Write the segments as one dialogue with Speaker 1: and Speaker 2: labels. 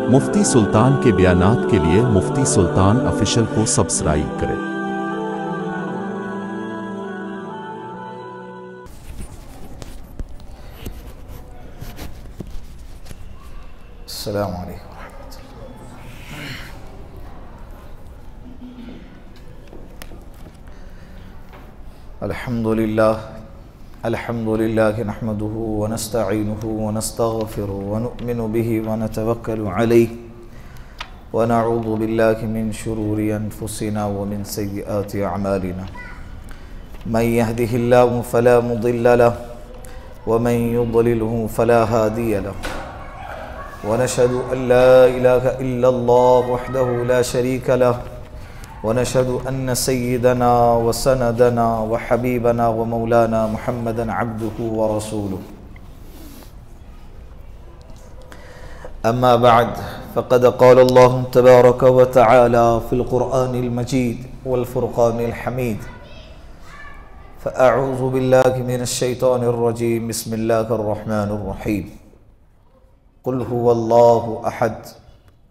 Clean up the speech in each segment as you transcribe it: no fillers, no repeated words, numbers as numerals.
Speaker 1: मुफ्ती सुल्तान के बयानात के लिए मुफ्ती सुल्तान ऑफिशियल को सब्सक्राइब करें।
Speaker 2: अस्सलामु अलैकुम। अल्हम्दुलिल्लाह नहमदुहु व नस्तईनुहु व नस्तगफिरुहु व नु'मिनु बिही व नतवक्कलु अलैहि व नऊज़ु बिल्लाहि मिन शुरूरि अनफुसिना व मिन सय्यिआति अअमालिना। मन यहदिहिल्लाहु फला मुदिल्ल लहु व मन युद्लिलहु फला हादिय लहु व नशहदु अन ला इलाहा इल्लल्लाह वहदहु ला शरीक लहु वनशहदु अन्न सय्यिदना व सनदना व हबीबना व मौलाना मुहम्मदन अब्दुहु व रसूलुहु। अम्मा बअद फ़क़द क़ाल अल्लाहु तबारक व तआला फ़िल क़ुरआनिल मजीद वल फ़ुरक़ानिल हमीद। फ़अऊज़ु बिल्लाहि मिनश शैतानिर रजीम। बिस्मिल्लाहिर रहमानिर रहीम। क़ुल हुवल्लाहु अहद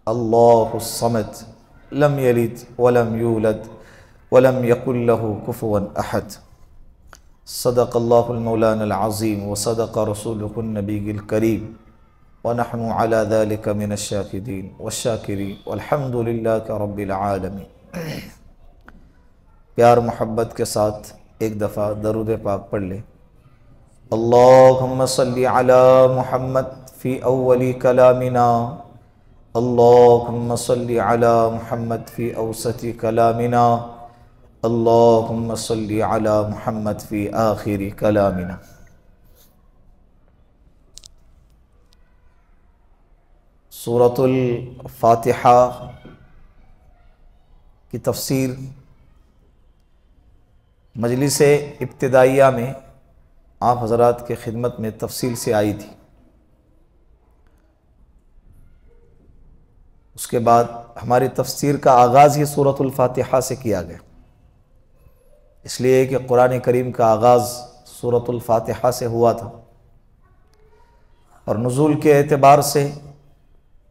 Speaker 2: अल्लाहुस समद लम यलिद वलम यूलद वलम यकुल लहु कुफुवन अहद। सदक़ल्लाहुल मौलानल अज़ीम व सदक़ रसूलुहुन नबिय्युल करीम व नहनु अला ज़ालिका मिनश शाकिरीन वश्शाकिरीन वल्हम्दुलिल्लाहि रब्बिल आलमीन। प्यार मोहब्बत के साथ एक दफ़ा दरूद पाक पढ़ ले। अल्लाहुम्मा सल्लि अला मुहम्मद फ़ी अव्वली कलामिना अल्लाहुम्मा सल्लि अला मुहम्मद फ़ी औसति कलामिना अल्लाहुम्मा सल्लि अला मुहम्मद फ़ी आखिरी कलामिना। सूरतुल फातिहा की तफसीर मजलिस इब्तिदाइया में आप हज़रात के खिदमत में तफसील से आई थी। उसके बाद हमारी तफसीर का आगाज़ ही सूरतुल फातिहा से किया गया, इसलिए कि कुरान करीम का आगाज़ सूरतुल फातिहा से हुआ था और नुज़ूल के एतबार से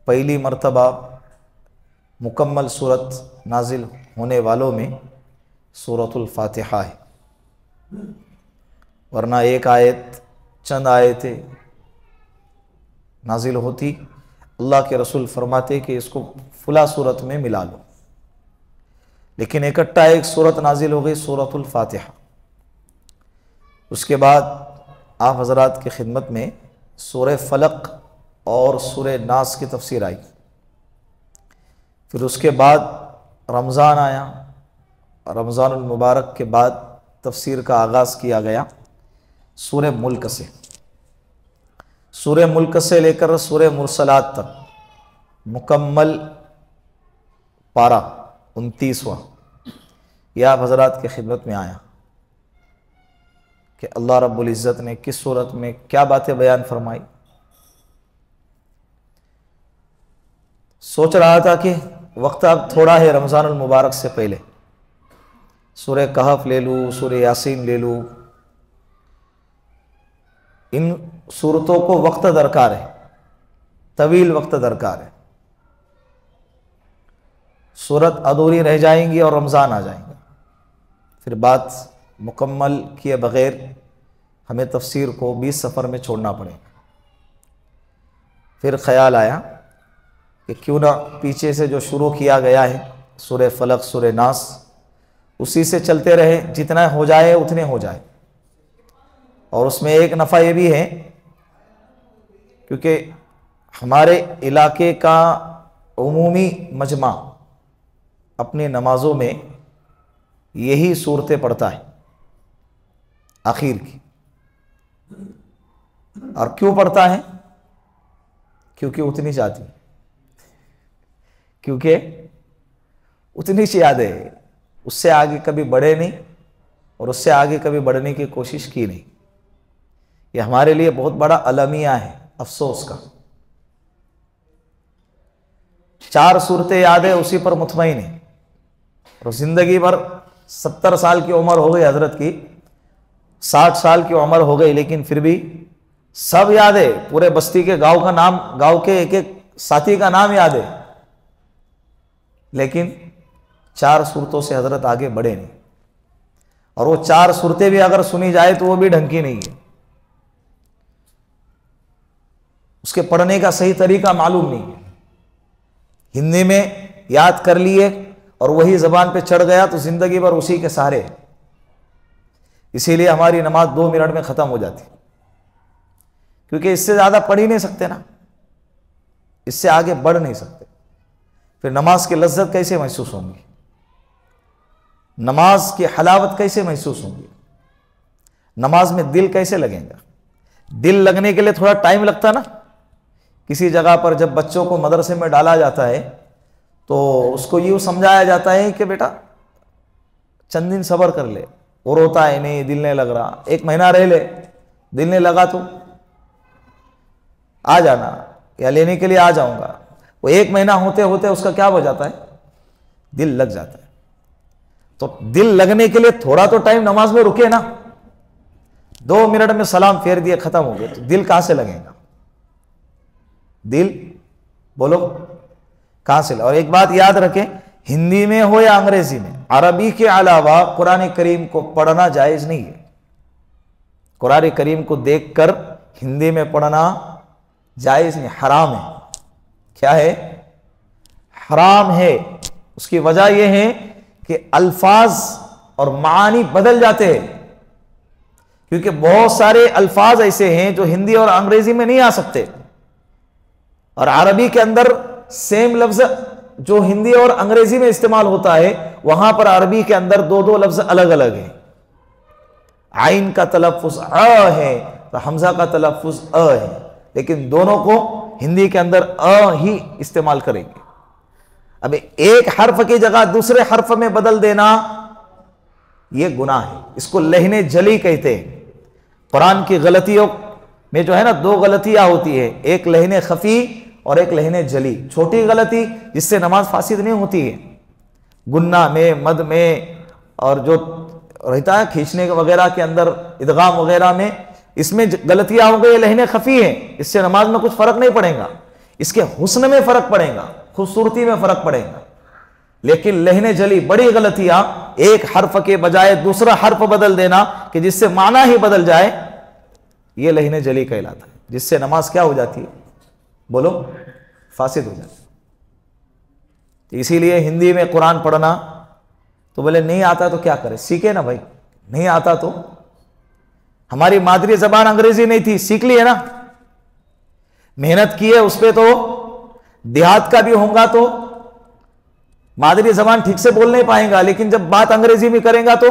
Speaker 2: पहली मर्तबा मुकम्मल सूरत नाजिल होने वालों में सूरतुल फातिहा है, वरना एक आयत चंद आयतें नाजिल होती, अल्लाह के रसूल फरमाते कि इसको फुला सूरत में मिला लो, लेकिन इकट्ठा एक सूरत नाजिल हो गई सूरतुल फातिहा। उसके बाद आप हज़रात की खिदमत में सूरह फलक और सूरह नास की तफसीर आई। फिर उसके बाद रमज़ान आया, रमज़ानुल मुबारक के बाद तफसीर का आगाज़ किया गया सूरह मुल्क से। सूरह मुल्क से लेकर सूरह मुरसलात तक मुकम्मल पारा 29वां यह आप हज़रात की खिदमत में आया कि अल्लाह रब्बुल इज़्ज़त ने किस सूरत में क्या बातें बयान फरमाई। सोच रहा था कि वक्त अब थोड़ा है रमज़ानुल मुबारक से पहले, सूरह कहफ ले लूँ, सूरह यासीन ले लूँ, इन सूरतों को वक्त दरकार है, तवील वक्त दरकार है। सूरत अधूरी रह जाएंगी और रमज़ान आ जाएंगे, फिर बात मुकम्मल किए बग़ैर हमें तफसीर को 20 सफ़र में छोड़ना पड़ेगा। फिर ख्याल आया कि क्यों ना पीछे से जो शुरू किया गया है सूरह फलक सूरह नास, उसी से चलते रहे, जितना हो जाए उतने हो जाए। और उसमें एक नफ़ा ये भी है क्योंकि हमारे इलाके का उमूमी मजमा अपनी नमाज़ों में यही सूरतें पढ़ता है आखिर की। और क्यों पढ़ता है? क्योंकि उतनी चाहती, क्योंकि उतनी सी याद है, उससे आगे कभी बढ़े नहीं और उससे आगे कभी बढ़ने की कोशिश की नहीं। ये हमारे लिए बहुत बड़ा अलमिया है अफसोस का। 4 सूरतें याद है, उसी पर मुतमईन है और ज़िंदगी भर 70 साल की उम्र हो गई हजरत की, 60 साल की उम्र हो गई, लेकिन फिर भी सब याद है। पूरे बस्ती के गांव का नाम, गांव के एक एक साथी का नाम याद है, लेकिन 4 सूरतों से हजरत आगे बढ़े नहीं, और वो 4 सूरतें भी अगर सुनी जाए तो वो भी ढंग की नहीं है, उसके पढ़ने का सही तरीका मालूम नहीं है। हिंदी में याद कर लिए और वही जबान पे चढ़ गया तो जिंदगी भर उसी के सहारे है। इसीलिए हमारी नमाज 2 मिनट में खत्म हो जाती, क्योंकि इससे ज्यादा पढ़ ही नहीं सकते ना, इससे आगे बढ़ नहीं सकते। फिर नमाज की लज्जत कैसे महसूस होंगी, नमाज की हलावत कैसे महसूस होंगी, नमाज में दिल कैसे लगेगा। दिल लगने के लिए थोड़ा टाइम लगता ना। किसी जगह पर जब बच्चों को मदरसे में डाला जाता है तो उसको यूं समझाया जाता है कि बेटा चंद दिन सब्र कर ले, वो रोता है नहीं, दिल नहीं लग रहा, 1 महीना रह ले, दिल नहीं लगा तो आ जाना, या लेने के लिए आ जाऊंगा। वो 1 महीना होते होते उसका क्या हो जाता है, दिल लग जाता है। तो दिल लगने के लिए थोड़ा तो टाइम नमाज में रुके ना। 2 मिनट में सलाम फेर दिए, खत्म हो गए, तो दिल कहां से लगेगा, दिल बोलो कहां से। और एक बात याद रखें, हिंदी में हो या अंग्रेजी में, अरबी के अलावा कुरान करीम को पढ़ना जायज नहीं है। कुरान करीम को देखकर हिंदी में पढ़ना जायज नहीं, हराम है। क्या है, हराम है। उसकी वजह यह है कि अल्फाज और मानी बदल जाते हैं, क्योंकि बहुत सारे अल्फाज ऐसे हैं जो हिंदी और अंग्रेजी में नहीं आ सकते, और अरबी के अंदर सेम लफ्ज जो हिंदी और अंग्रेजी में इस्तेमाल होता है, वहां पर अरबी के अंदर 2 लफ्ज अलग अलग है। आइन का तलफ्फुज अ है तो हमजा का तलफ्फुज अ है, लेकिन दोनों को हिंदी के अंदर अ ही इस्तेमाल करेंगे। अब एक हर्फ की जगह दूसरे हर्फ में बदल देना यह गुनाह है, इसको लहने जली कहते हैं। कुरान की गलतियों में जो है ना 2 गलतियां होती है, एक लहने खफी और एक लहने जली। छोटी गलती जिससे नमाज फासिद नहीं होती है, गुन्ना में, मद में, और जो रहता है खींचने वगैरह के अंदर, इदगाम वगैरह में, इसमें गलतियां हो गई, लहने खफी है, इससे नमाज में कुछ फर्क नहीं पड़ेगा, इसके हुस्न में फर्क पड़ेगा, खूबसूरती में फर्क पड़ेगा। लेकिन लहने जली बड़ी गलतियां, एक हर्फ के बजाय दूसरा हर्फ बदल देना कि जिससे माना ही बदल जाए, यह लहने जली कहलाता है, जिससे नमाज क्या हो जाती है, बोलो, फासिद हो जाती है। इसीलिए हिंदी में कुरान पढ़ना, तो बोले नहीं आता तो क्या करे, सीखे ना भाई। नहीं आता तो, हमारी मादरी जबान अंग्रेजी नहीं थी, सीख ली है ना, मेहनत की है उस पर, तो देहात का भी होगा तो मादरी जबान ठीक से बोल नहीं पाएगा, लेकिन जब बात अंग्रेजी में करेगा तो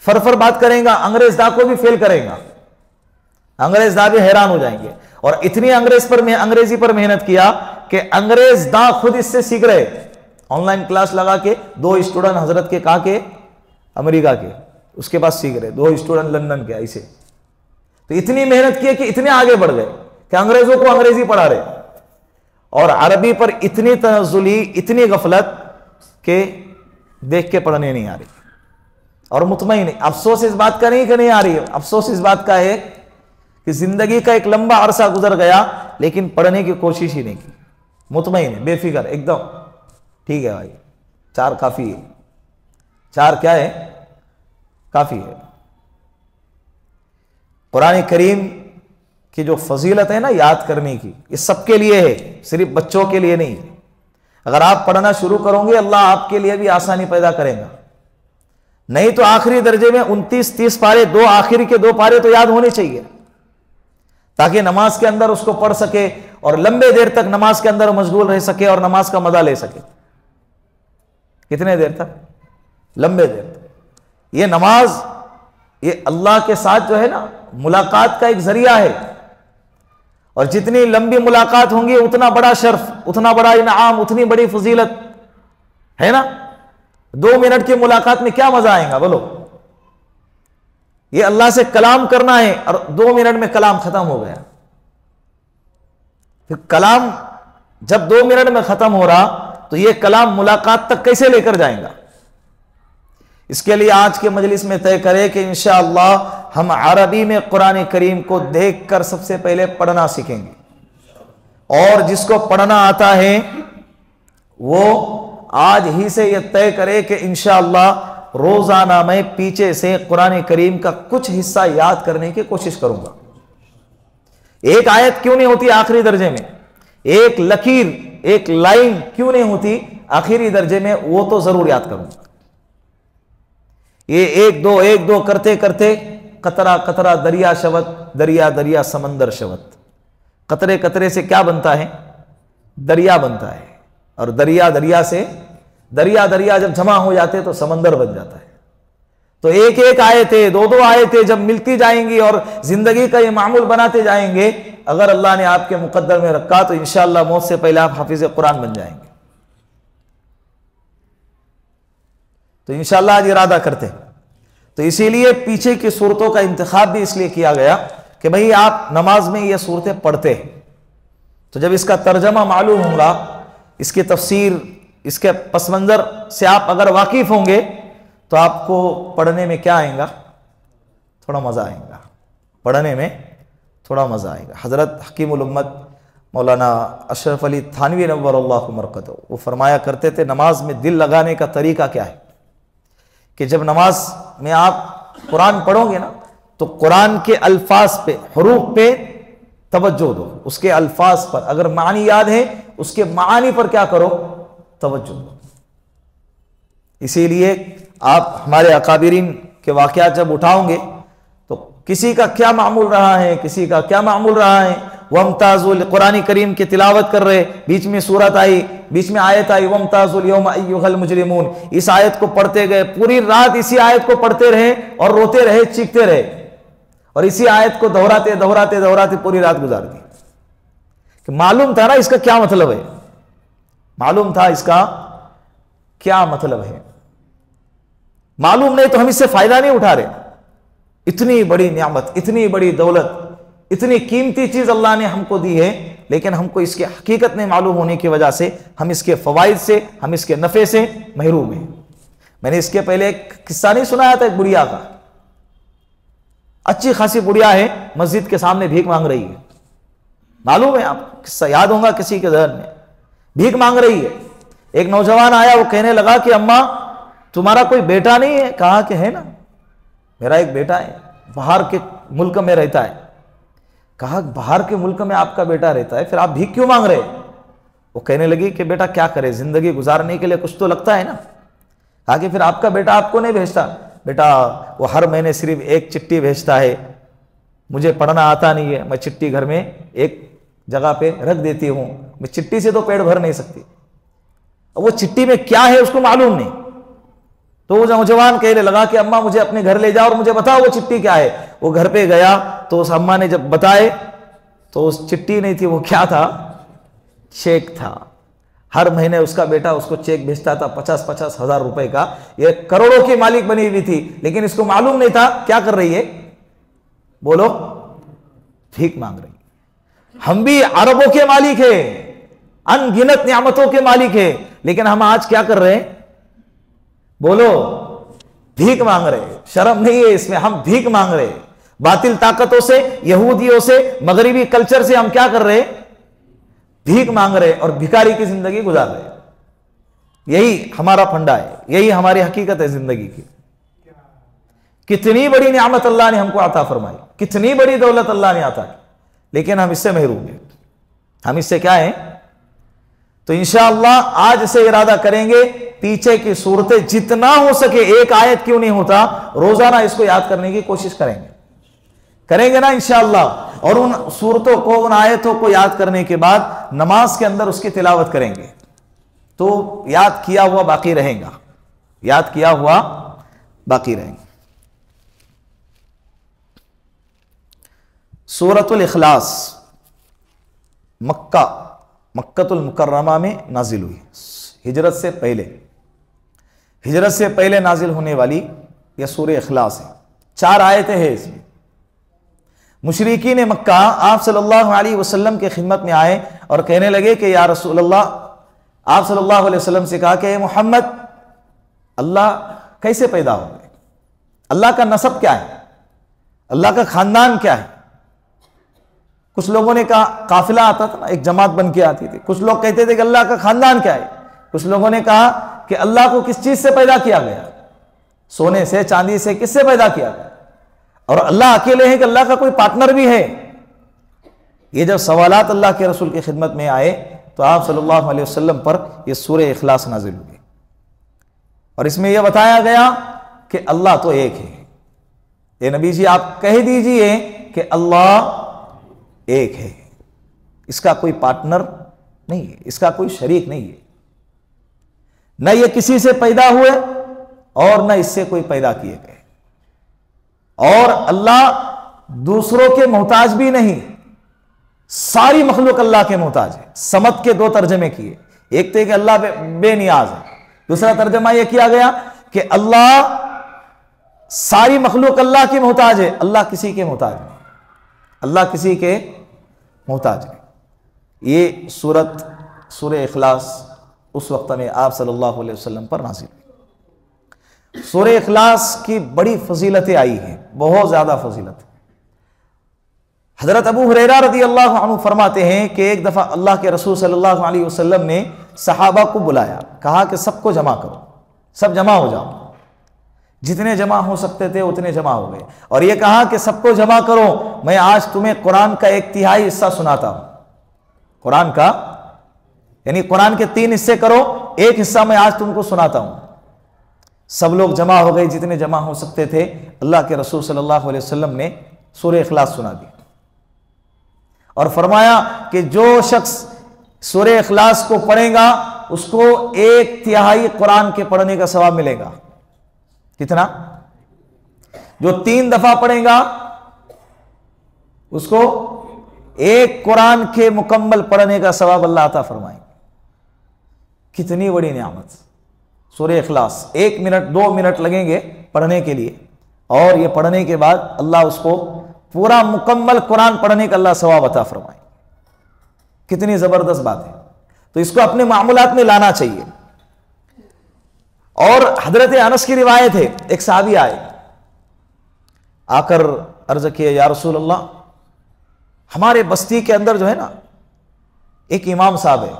Speaker 2: फरफर बात करेगा, अंग्रेजदा को भी फेल करेगा, अंग्रेजदा भी हैरान हो जाएंगे। और इतनी अंग्रेजी पर मेहनत किया कि अंग्रेजदा खुद इससे सीख रहे। ऑनलाइन क्लास लगा के 2 स्टूडेंट हजरत के कहा के अमेरिका के, उसके पास सीख रहे, 2 स्टूडेंट लंदन के, ऐसे। तो इतनी मेहनत की कि इतने आगे बढ़ गए कि अंग्रेजों को अंग्रेजी पढ़ा रहे, और अरबी पर इतनी तनज़ुली, इतनी गफलत के देख के पढ़ने नहीं आ रही, और मुतमईन नहीं। अफसोस इस बात का नहीं कि नहीं आ रही है, अफसोस इस बात का है कि जिंदगी का एक लंबा अरसा गुजर गया लेकिन पढ़ने की कोशिश ही नहीं की। मुतमईन है, बेफिक्र एकदम, ठीक है भाई, 4 काफी है, 4 क्या है, काफी है। कुरान करीम की जो फजीलत है ना याद करने की, ये सबके लिए है, सिर्फ बच्चों के लिए नहीं। अगर आप पढ़ना शुरू करोगे, अल्लाह आपके लिए भी आसानी पैदा करेगा। नहीं तो आखिरी दर्जे में 29-30 पारे, 2 आखिरी के 2 पारे तो याद होने चाहिए, ताकि नमाज के अंदर उसको पढ़ सके और लंबे देर तक नमाज के अंदर मशगूल रह सके और नमाज का मजा ले सके। कितने देर तक, लंबे देर तक। ये नमाज, ये अल्लाह के साथ जो है ना मुलाकात का एक जरिया है, और जितनी लंबी मुलाकात होंगी उतना बड़ा शर्फ, उतना बड़ा इनाम, उतनी बड़ी फजीलत है ना। 2 मिनट की मुलाकात में क्या मजा आएगा बोलो। ये अल्लाह से कलाम करना है और 2 मिनट में कलाम खत्म हो गया। फिर कलाम जब 2 मिनट में खत्म हो रहा तो ये कलाम मुलाकात तक कैसे लेकर जाएगा। इसके लिए आज के मजलिस में तय करें कि इंशाअल्लाह हम अरबी में कुरान करीम को देखकर सबसे पहले पढ़ना सीखेंगे, और जिसको पढ़ना आता है वो आज ही से यह तय करे कि इंशाअल्लाह रोजाना मैं पीछे से कुरान करीम का कुछ हिस्सा याद करने की कोशिश करूंगा। एक आयत क्यों नहीं होती आखिरी दर्जे में, एक लकीर, एक लाइन क्यों नहीं होती आखिरी दर्जे में, वो तो जरूर याद करूंगा। ये एक दो करते करते कतरा कतरा दरिया शवत, दरिया दरिया समंदर शवत। कतरे कतरे से क्या बनता है? दरिया बनता है, और दरिया दरिया से दरिया जब जमा हो जाते तो समंदर बन जाता है। तो एक एक आयतें, दो दो आयतें जब मिलती जाएंगी और जिंदगी का ये मामूल बनाते जाएंगे, अगर अल्लाह ने आपके मुकद्दर में रखा तो इंशाअल्लाह मौत से पहले आप हाफिज कुरान बन जाएंगे। तो इंशाअल्लाह आज इरादा करते हैं। तो इसीलिए पीछे की सूरतों का इंतखाब भी इसलिए किया गया कि भाई आप नमाज में ये सूरतें पढ़ते हैं, तो जब इसका तर्जमा मालूम होगा, इसकी तफसीर, इसके पस मंजर से आप अगर वाकिफ होंगे तो आपको पढ़ने में क्या आएगा? थोड़ा मज़ा आएगा, पढ़ने में थोड़ा मज़ा आएगा। हज़रत हकीमुल उम्मत मौलाना अशरफ अली थानवी नव्वरल्लाहु मरकतहू वो फरमाया करते थे, नमाज में दिल लगाने का तरीका क्या है कि जब नमाज में आप कुरान पढ़ोगे ना तो कुरान के अल्फाज पे, हरूफ पे तवज्जो दो, उसके अल्फाज पर। अगर मानी याद है उसके मानी पर क्या करो? तवज्जो दो। इसीलिए आप हमारे अकाबिरीन के वाक़यात जब उठाओगे तो किसी का क्या मामूल रहा है, किसी का क्या मामूल रहा है। वमताजुल कुरान करीम की तिलावत कर रहे, बीच में सूरत आई, बीच में आयत आई, वमताजुल यौमा अय्युहल मुजरिमून। इस आयत को पढ़ते गए, पूरी रात इसी आयत को पढ़ते रहे और रोते रहे, चीखते रहे, और इसी आयत को दोहराते दोहराते दोहराते पूरी रात गुजार दी। कि मालूम था ना इसका क्या मतलब है, मालूम था इसका क्या मतलब है। मालूम नहीं तो हम इससे फायदा नहीं उठा रहे। इतनी बड़ी नियामत, इतनी बड़ी दौलत, इतनी कीमती चीज अल्लाह ने हमको दी है, लेकिन हमको इसकी हकीकत नहीं मालूम होने की वजह से हम इसके फवाइद से, हम इसके नफे से महरूम हैं। मैंने इसके पहले एक किस्सा नहीं सुनाया था एक बुढ़िया का। अच्छी खासी बुढ़िया है, मस्जिद के सामने भीख मांग रही है। मालूम है आप, किस्सा याद होगा किसी के जहन में। भीख मांग रही है, एक नौजवान आया, वो कहने लगा कि अम्मा तुम्हारा कोई बेटा नहीं है? कहा कि है ना, मेरा एक बेटा है, बाहर के मुल्क में रहता है। कहा बाहर के मुल्क में आपका बेटा रहता है, फिर आप भीख क्यों मांग रहे? वो कहने लगी कि बेटा क्या करे, जिंदगी गुजारने के लिए कुछ तो लगता है ना। कहा कि फिर आपका बेटा आपको नहीं भेजता? बेटा वो हर महीने सिर्फ एक चिट्ठी भेजता है, मुझे पढ़ना आता नहीं है, मैं चिट्ठी घर में एक जगह पे रख देती हूं, मैं चिट्ठी से तो पेट भर नहीं सकती। वो चिट्ठी में क्या है उसको मालूम नहीं। तो वो नौजवान कहने लगा कि अम्मा मुझे अपने घर ले जाओ और मुझे बताओ वो चिट्ठी क्या है। वो घर पे गया तो उस अम्मा ने जब बताए तो उस चिट्ठी नहीं थी, वो क्या था? चेक था। हर महीने उसका बेटा उसको चेक भेजता था 50-50 हजार रुपए का। ये करोड़ों की मालिक बनी हुई थी, लेकिन इसको मालूम नहीं था क्या कर रही है। बोलो, भीख मांग रही। हम भी अरबों के मालिक है, अनगिनत नियामतों के मालिक है, लेकिन हम आज क्या कर रहे हैं? बोलो, भीख मांग रहे। शर्म नहीं है इसमें, हम भीख मांग रहे। बातिल ताकतों से, यहूदियों से, मगरिबी कल्चर से हम क्या कर रहे? भीख मांग रहे और भिखारी की जिंदगी गुजार रहे। यही हमारा फंडा है, यही हमारी हकीकत है जिंदगी की। कितनी बड़ी नियामत अल्लाह ने हमको अता फरमाई, कितनी बड़ी दौलत अल्लाह ने अता की, लेकिन हम इससे महरूम हैं। हम इससे क्या है? तो इंशाअल्लाह आज से इरादा करेंगे, पीछे की सूरतें जितना हो सके, एक आयत क्यों नहीं होता, रोजाना इसको याद करने की कोशिश करेंगे ना इंशाअल्लाह। और उन सूरतों को, उन आयतों को याद करने के बाद नमाज के अंदर उसकी तिलावत करेंगे तो याद किया हुआ बाकी रहेगा, याद किया हुआ बाकी रहेगा। सूरतुल इखलास मक्कतुल मुकर्रमा में नाजिल हुई, हिजरत से पहले नाजिल होने वाली यह सूरह इखलास है। 4 आयतें हैं इसमें। मुशरिकीन मक्का आप सल्लल्लाहु अलैहि वसल्लम के खिदमत में आए और कहने लगे कि या रसूल अल्लाह, आप सल्लल्लाहु अलैहि वसल्लम से कहा कि मोहम्मद, अल्लाह कैसे पैदा हो गए? अल्लाह का नसब क्या है? अल्लाह का खानदान क्या है? कुछ लोगों ने कहा, काफिला आता था ना, एक जमात बन के आती थी। कुछ लोग कहते थे कि अल्लाह का खानदान क्या है। कुछ लोगों ने कहा कि अल्लाह को किस चीज से पैदा किया गया, सोने से, चांदी से, किससे पैदा किया गया, और अल्लाह अकेले है कि अल्लाह का कोई पार्टनर भी है। ये जब सवालात अल्लाह के रसूल की खिदमत में आए तो आप सल्लल्लाहु अलैहि वसल्लम पर यह सूरह इखलास नाजिल हुई और इसमें यह बताया गया कि अल्लाह तो एक है। ये नबी जी आप कह दीजिए कि अल्लाह एक है, इसका कोई पार्टनर नहीं है, इसका कोई शरीक नहीं है, न ये किसी से पैदा हुए और न इससे कोई पैदा किए गए, और अल्लाह दूसरों के मोहताज भी नहीं, सारी मखलूक अल्लाह के मोहताज है। समद के दो तर्जमे किए, एक तो कि अल्लाह बेनियाज है, दूसरा तर्जमा यह किया गया कि अल्लाह सारी मखलूक अल्लाह की मोहताज है, अल्लाह किसी के मोहताज नहीं, अल्लाह किसी के मोहताज नहीं। ये सूरह इखलास उस वक्त में आप सल्लल्लाहु अलैहि वसल्लम पर नाज़िल हुई। सूरह इखलास की बड़ी फजीलतें आई हैं, बहुत ज्यादा फजीलत। हजरत अबू हुरैरा रज़ी अल्लाहु अन्हु फरमाते हैं कि एक दफा अल्लाह के रसूल सल्लल्लाहु अलैहि वसल्लम ने सहाबा को बुलाया, कहा कि सबको जमा करो, सब जमा हो जाओ। जितने जमा हो सकते थे उतने जमा हो गए और यह कहा कि सबको जमा करो, मैं आज तुम्हें कुरान का 1/3 हिस्सा सुनाता हूं। कुरान का यानी कुरान के 3 हिस्से करो, एक हिस्सा मैं आज तुमको सुनाता हूं। सब लोग जमा हो गए, जितने जमा हो सकते थे। अल्लाह के रसूल सल्लल्लाहु अलैहि वसल्लम ने सूरह इखलास सुना दी और फरमाया कि जो शख्स सूरह इखलास को पढ़ेगा उसको 1/3 कुरान के पढ़ने का सवाब मिलेगा। कितना? जो 3 दफा पढ़ेगा उसको 1 कुरान के मुकम्मल पढ़ने का सवाब अल्लाह अता फरमाएंगे। कितनी बड़ी नियामत। सूरह इखलास 1 मिनट 2 मिनट लगेंगे पढ़ने के लिए और ये पढ़ने के बाद अल्लाह उसको पूरा मुकम्मल कुरान पढ़ने का अल्लाह सवाब अता फरमाए। कितनी जबरदस्त बात है। तो इसको अपने मामूलात में लाना चाहिए। और हजरत अनस की रिवायत है, एक साहबी आए, आकर अर्ज किया, या रसूल अल्लाह, हमारे बस्ती के अंदर जो है ना एक इमाम साहब है,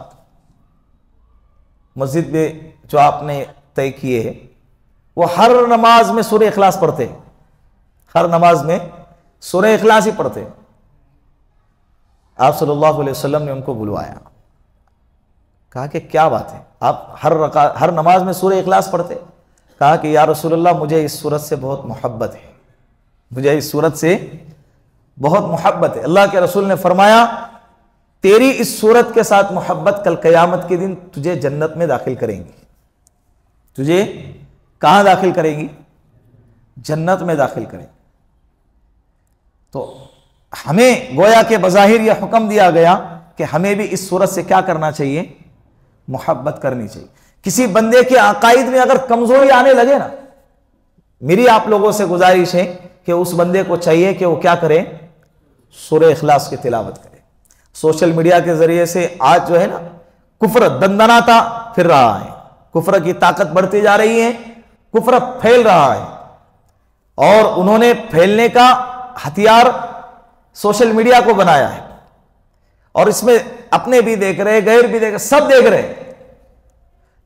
Speaker 2: मस्जिद में जो आपने तय किए है, वो हर नमाज में सूरह इखलास पढ़ते हैं, हर नमाज में सूरह इखलास ही पढ़ते हैं। आप सल्लल्लाहु अलैहि वसल्लम ने उनको बुलवाया, कहा कि क्या बात है, आप हर नमाज में सूरह इखलास पढ़ते? कहा कि या रसूलल्लाह, मुझे इस सूरत से बहुत मोहब्बत है, मुझे इस सूरत से बहुत मोहब्बत है। अल्लाह के रसूल ने फरमाया, तेरी इस सूरत के साथ मोहब्बत कल क़यामत के दिन तुझे जन्नत में दाखिल करेंगी। तुझे कहां दाखिल करेंगी? जन्नत में दाखिल करेंगी। तो हमें गोया के बज़ाहिर यह हुक्म दिया गया कि हमें भी इस सूरत से क्या करना चाहिए? मोहब्बत करनी चाहिए। किसी बंदे के अकाईद में अगर कमजोरी आने लगे ना, मेरी आप लोगों से गुजारिश है कि उस बंदे को चाहिए कि वो क्या करे? सूरह इखलास की तिलावत करे। सोशल मीडिया के जरिए से आज जो है ना कुफ्र दंदनाता फिर रहा है, कुफ्र की ताकत बढ़ती जा रही है, कुफ्र फैल रहा है और उन्होंने फैलने का हथियार सोशल मीडिया को बनाया है और इसमें अपने भी देख रहे, गैर भी देख रहे, सब देख रहे।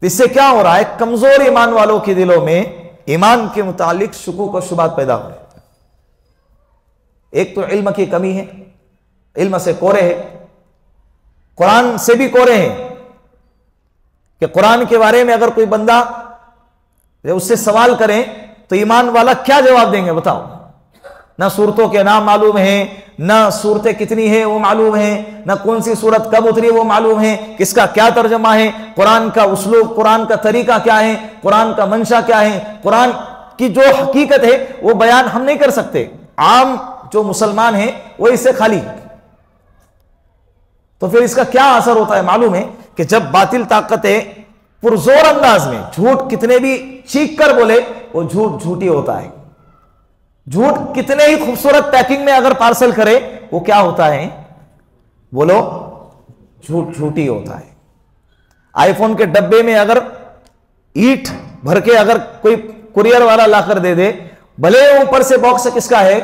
Speaker 2: इससे क्या हो रहा है? कमजोर ईमान वालों के दिलों में ईमान के मुतालिक शुकूक और शुबात पैदा हो रहे। एक तो इल्म की कमी है, इल्म से कोरे है, कुरान से भी कोरे हैं कि कुरान के बारे में अगर कोई बंदा उससे सवाल करें तो ईमान वाला क्या जवाब देंगे? बताओ। ना सूरतों के नाम मालूम हैं, ना सूरतें कितनी है वो मालूम है, ना कौन सी सूरत कब उतरी वो मालूम है, किसका क्या तर्जमा है, कुरान का उसलूब, कुरान का तरीका क्या है, कुरान का मंशा क्या है, कुरान की जो हकीकत है वो बयान हम नहीं कर सकते। आम जो मुसलमान है वो इससे खाली। तो फिर इसका क्या असर होता है मालूम है कि जब बातिल ताकतें पुरजोर अंदाज में झूठ कितने भी चीख कर बोले वो झूठ झूठी होता है। झूठ कितने ही खूबसूरत पैकिंग में अगर पार्सल करे वो क्या होता है? बोलो, झूठ झूठी होता है। आईफोन के डब्बे में अगर ईंट भर के अगर कोई कुरियर वाला लाकर दे दे, भले ऊपर से बॉक्स किसका है,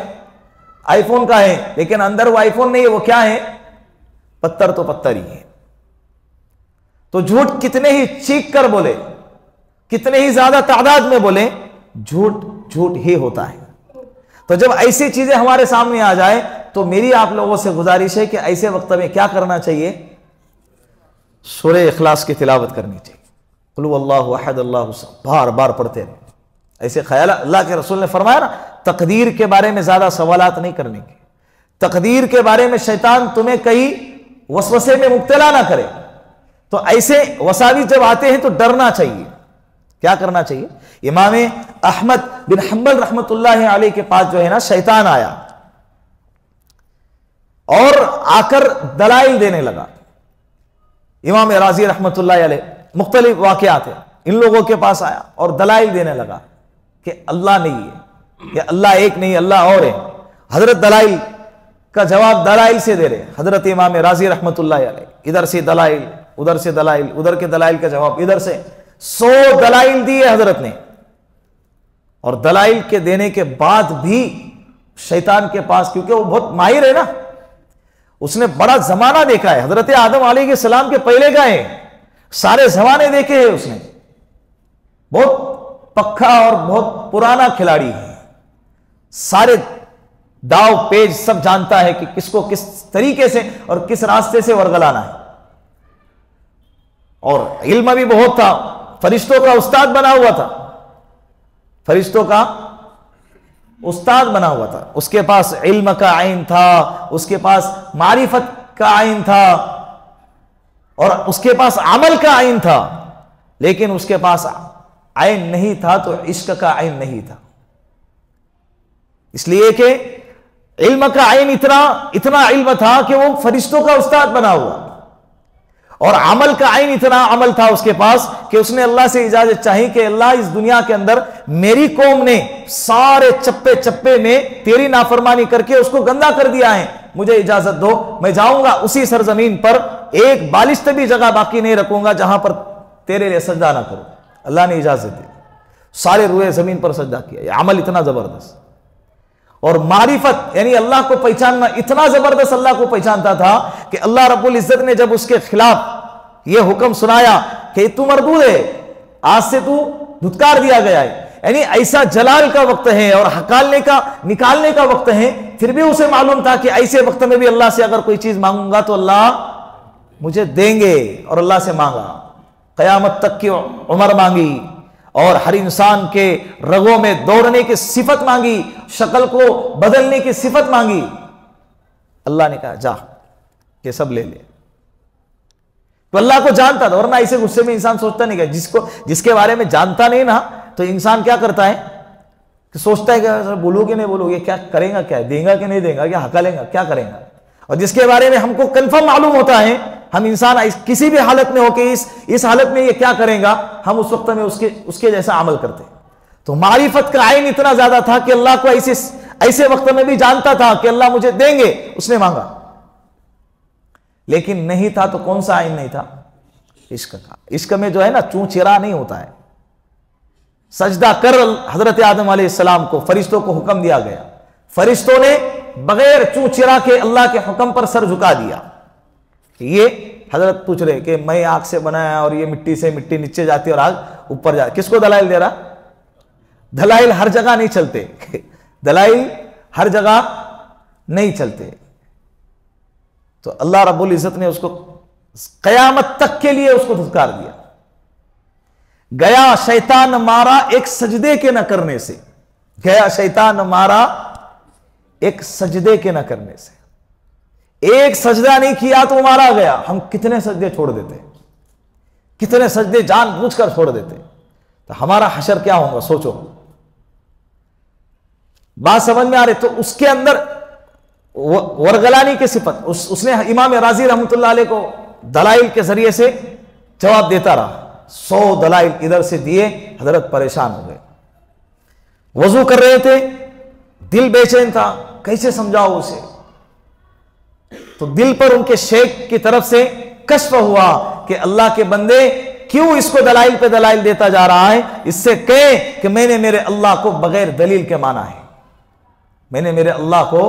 Speaker 2: आईफोन का है, लेकिन अंदर वो आईफोन नहीं है, वो क्या है? पत्थर तो पत्थर ही है। तो झूठ कितने ही चीख कर बोले, कितने ही ज्यादा तादाद में बोले, झूठ झूठ ही होता है। तो जब ऐसी चीजें हमारे सामने आ जाए तो मेरी आप लोगों से गुजारिश है कि ऐसे वक्त में क्या करना चाहिए? सूरह इखलास की तिलावत करनी चाहिए। कुल हुवल्लाहु अहद अल्लाहु समद बार बार पढ़ते रहे। ऐसे ख्याल, अल्लाह के रसूल ने फरमाया ना, तकदीर के बारे में ज्यादा सवालात नहीं करने के। तकदीर के बारे में शैतान तुम्हें कहीं वसवसे में मुब्तला ना करे। तो ऐसे वसावी जब आते हैं तो डरना चाहिए। क्या करना चाहिए? इमाम अहमद बिन हंबल रहमतुल्लाह अलैह के पास जो है ना, शैतान आया और आकर दलाइल देने लगा। इमाम राजी रहमतुल्लाह अलैह, मुख्तलिफ वाक़यात है, इन लोगों के पास आया और दलाइल देने लगा कि अल्लाह नहीं है, या अल्लाह एक नहीं, अल्लाह और है। हजरत दलाइल का जवाब दलाइल से दे रहे। हजरत इमाम राजी रहमतुल्लाह अलैह इधर से दलाइल, उधर से दलाइल, उधर के दलाइल का जवाब इधर से 100 दलाइल दिए हजरत ने। और दलाइल के देने के बाद भी शैतान के पास, क्योंकि वो बहुत माहिर है ना, उसने बड़ा जमाना देखा है, हजरत आदम अलैहिस्सलाम के पहले का है, सारे जमाने देखे हैं उसने, बहुत पक्का और बहुत पुराना खिलाड़ी है। सारे दाव पेज सब जानता है कि किसको किस तरीके से और किस रास्ते से वरगलाना है। और इल्म भी बहुत था, फरिश्तों का उस्ताद बना हुआ था, फरिश्तों का उस्ताद बना हुआ था। उसके पास इल्म का आइन था, उसके पास मारिफत का आइन था, और उसके पास अमल का आइन था। लेकिन उसके पास आइन नहीं था तो इश्क का आइन नहीं था। इसलिए कि इल्म का आइन इतना इल्म था कि वो फरिश्तों का उस्ताद बना हुआ, और अमल का आइन इतना अमल था उसके पास कि उसने अल्लाह से इजाजत चाही कि अल्लाह, इस दुनिया के अंदर मेरी कौम ने सारे चप्पे चप्पे में तेरी नाफरमानी करके उसको गंदा कर दिया है, मुझे इजाजत दो, मैं जाऊंगा उसी सरजमीन पर, एक बालिश्त भी जगह बाकी नहीं रखूंगा जहां पर तेरे लिए सजदा ना करूं। अल्लाह ने इजाजत दी, सारे रुए जमीन पर सजदा किया। अमल इतना जबरदस्त, और मारिफत यानी अल्लाह को पहचानना इतना जबरदस्त अल्लाह को पहचानता था कि अल्लाह रब्बुल इज्जत ने जब उसके खिलाफ यह हुक्म सुनाया कि तू मरदूद है, आज से तू धुतकार दिया गया है, यानी ऐसा जलाल का वक्त है और हकालने का निकालने का वक्त है, फिर भी उसे मालूम था कि ऐसे वक्त में भी अल्लाह से अगर कोई चीज मांगूंगा तो अल्लाह मुझे देंगे, और अल्लाह से मांगा, कयामत तक की उम्र मांगी, और हर इंसान के रगों में दौड़ने की सिफत मांगी, शक्ल को बदलने की सिफत मांगी। अल्लाह ने कहा जा ये सब ले ले। तो अल्लाह को जानता था, वरना ऐसे गुस्से में इंसान सोचता नहीं, जिसके बारे में जानता नहीं ना, तो इंसान क्या करता है कि सोचता है कि बोलोगे नहीं बोलोगे, क्या करेगा, क्या देगा कि नहीं देगा, क्या हकालेगा, क्या करेगा। और जिसके बारे में हमको कंफर्म मालूम होता है, हम इंसान किसी भी हालत में होके इस हालत में ये क्या करेगा, हम उस वक्त में उसके जैसा अमल करते हैं। तो मारिफत का आइन इतना ज्यादा था कि अल्लाह को ऐसे वक्त में भी जानता था कि अल्लाह मुझे देंगे, उसने मांगा। लेकिन नहीं था तो कौन सा आइन नहीं था? इश्क का। इश्क में जो है ना चूं चिरा नहीं होता है। सजदा कर हजरत आदम अलैहिस्सलाम को फरिश्तों को हुक्म दिया गया, फरिश्तों ने बगैर चूं चिरा के अल्लाह के हुक्म पर सर झुका दिया। ये हजरत पूछ रहे कि मैं आग से बनाया और ये मिट्टी से मिट्टी नीचे जाती और आग ऊपर जाती, किसको दलाइल दे रहा? दलाइल हर जगह नहीं चलते, दलाइल हर जगह नहीं चलते। तो अल्लाह रब्बुल इज्जत ने उसको कयामत तक के लिए उसको धुतकार दिया। गया शैतान मारा एक सजदे के न करने से, गया शैतान मारा एक सजदे के न करने से। एक सजदा नहीं किया तो मारा गया। हम कितने सजदे छोड़ देते, कितने सजदे जानबूझकर छोड़ देते, तो हमारा हशर क्या होगा सोचो। बात समझ में आ रही? तो उसके अंदर वरगलानी की सिफत, उसने इमाम राजी रहमतुल्लाह अलैह को दलाइल के जरिए से जवाब देता रहा। 100 दलाइल इधर से दिए, हजरत परेशान हो गए। वजू कर रहे थे, दिल बेचैन था, कैसे समझाओ उसे। तो दिल पर उनके शेख की तरफ से कश्फ हुआ कि अल्लाह के बंदे क्यों इसको दलाइल पे दलाइल देता जा रहा है, इससे कहे कि मैंने मेरे अल्लाह को बगैर दलील के माना है। मैंने मेरे अल्लाह को,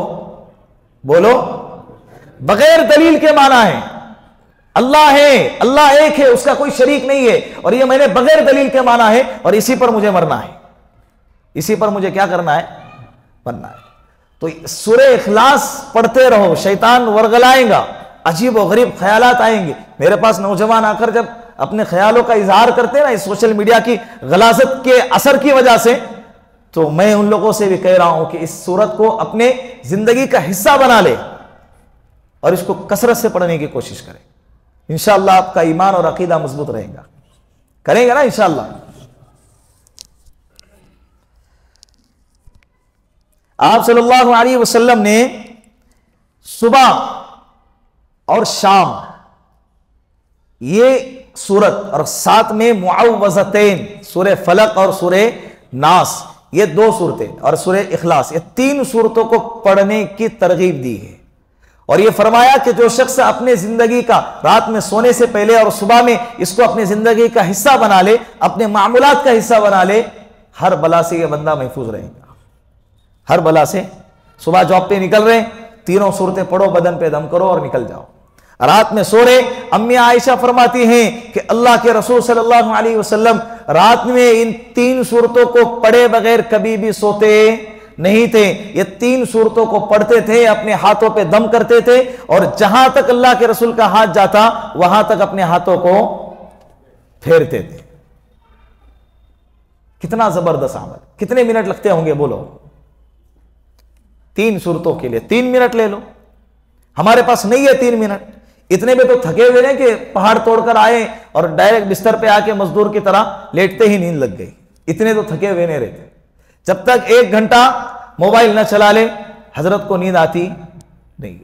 Speaker 2: बोलो, बगैर दलील के माना है। अल्लाह है, अल्लाह एक है, उसका कोई शरीक नहीं है, और ये मैंने बगैर दलील के माना है, और इसी पर मुझे मरना है, इसी पर मुझे क्या करना है, मरना है। तो सूरह इखलास पढ़ते रहो, शैतान वर्गलाएगा, अजीब व गरीब ख्यालात आएंगे। मेरे पास नौजवान आकर जब अपने ख्यालों का इजहार करते हैं ना इस सोशल मीडिया की गलाजत के असर की वजह से, तो मैं उन लोगों से भी कह रहा हूं कि इस सूरत को अपने जिंदगी का हिस्सा बना ले और इसको कसरत से पढ़ने की कोशिश करें। इंशाअल्लाह आपका ईमान और अकीदा मजबूत रहेगा। करेंगे ना इंशाअल्लाह। आप सल्लल्लाहु अलैहि वसल्लम ने सुबह और शाम ये सूरत और साथ में मुअव्वज़तैन सूरह फलक और सूरह नास, ये 2 सूरतें और सूरह इखलास, ये 3 सूरतों को पढ़ने की तरगीब दी है। और ये फरमाया कि जो शख्स अपने जिंदगी का रात में सोने से पहले और सुबह में इसको अपने जिंदगी का हिस्सा बना ले, अपने मामूलात का हिस्सा बना ले, हर बला से यह बंदा महफूज रहेगा। हर बला से। सुबह जॉब पे निकल रहे, 3 सूरतें पढ़ो, बदन पे दम करो और निकल जाओ। रात में सो रहे, अम्मी आयशा फरमाती हैं कि अल्लाह के रसूल सल्लल्लाहु अलैहि वसल्लम रात में इन 3 सूरतों को पढ़े बगैर कभी भी सोते नहीं थे। ये 3 सूरतों को पढ़ते थे, अपने हाथों पे दम करते थे, और जहां तक अल्लाह के रसूल का हाथ जाता वहां तक अपने हाथों को फेरते थे। कितना जबरदस्त अमल। कितने मिनट लगते होंगे बोलो 3 सूरतों के लिए? 3 मिनट ले लो। हमारे पास नहीं है 3 मिनट। इतने में तो थके हुए हैं कि पहाड़ तोड़कर आए और डायरेक्ट बिस्तर पे आके मजदूर की तरह लेटते ही नींद लग गई। इतने तो थके हुए नहीं रहते। जब तक 1 घंटा मोबाइल न चला ले हजरत को नींद आती नहीं।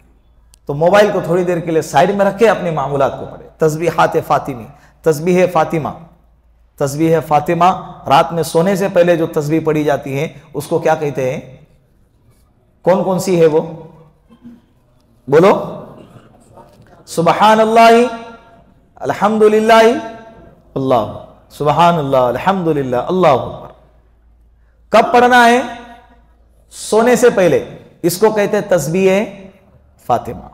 Speaker 2: तो मोबाइल को थोड़ी देर के लिए साइड में रखे, अपने मामूलात को पढ़े। तस्बीहात फातिमी, तस्बीह फातिमा, तस्बीह फातिमा रात में सोने से पहले जो तस्बीह पढ़ी जाती है उसको क्या कहते हैं? कौन कौन सी है वो बोलो? सुबहानल्लाहि अल्हम्दुलिल्लाहि अल्लाह, सुबहानल्लाह अल्हम्दुलिल्लाह अल्लाहु अकबर। कब पढ़ना है? सोने से पहले। इसको कहते हैं तस्बीह फातिमा।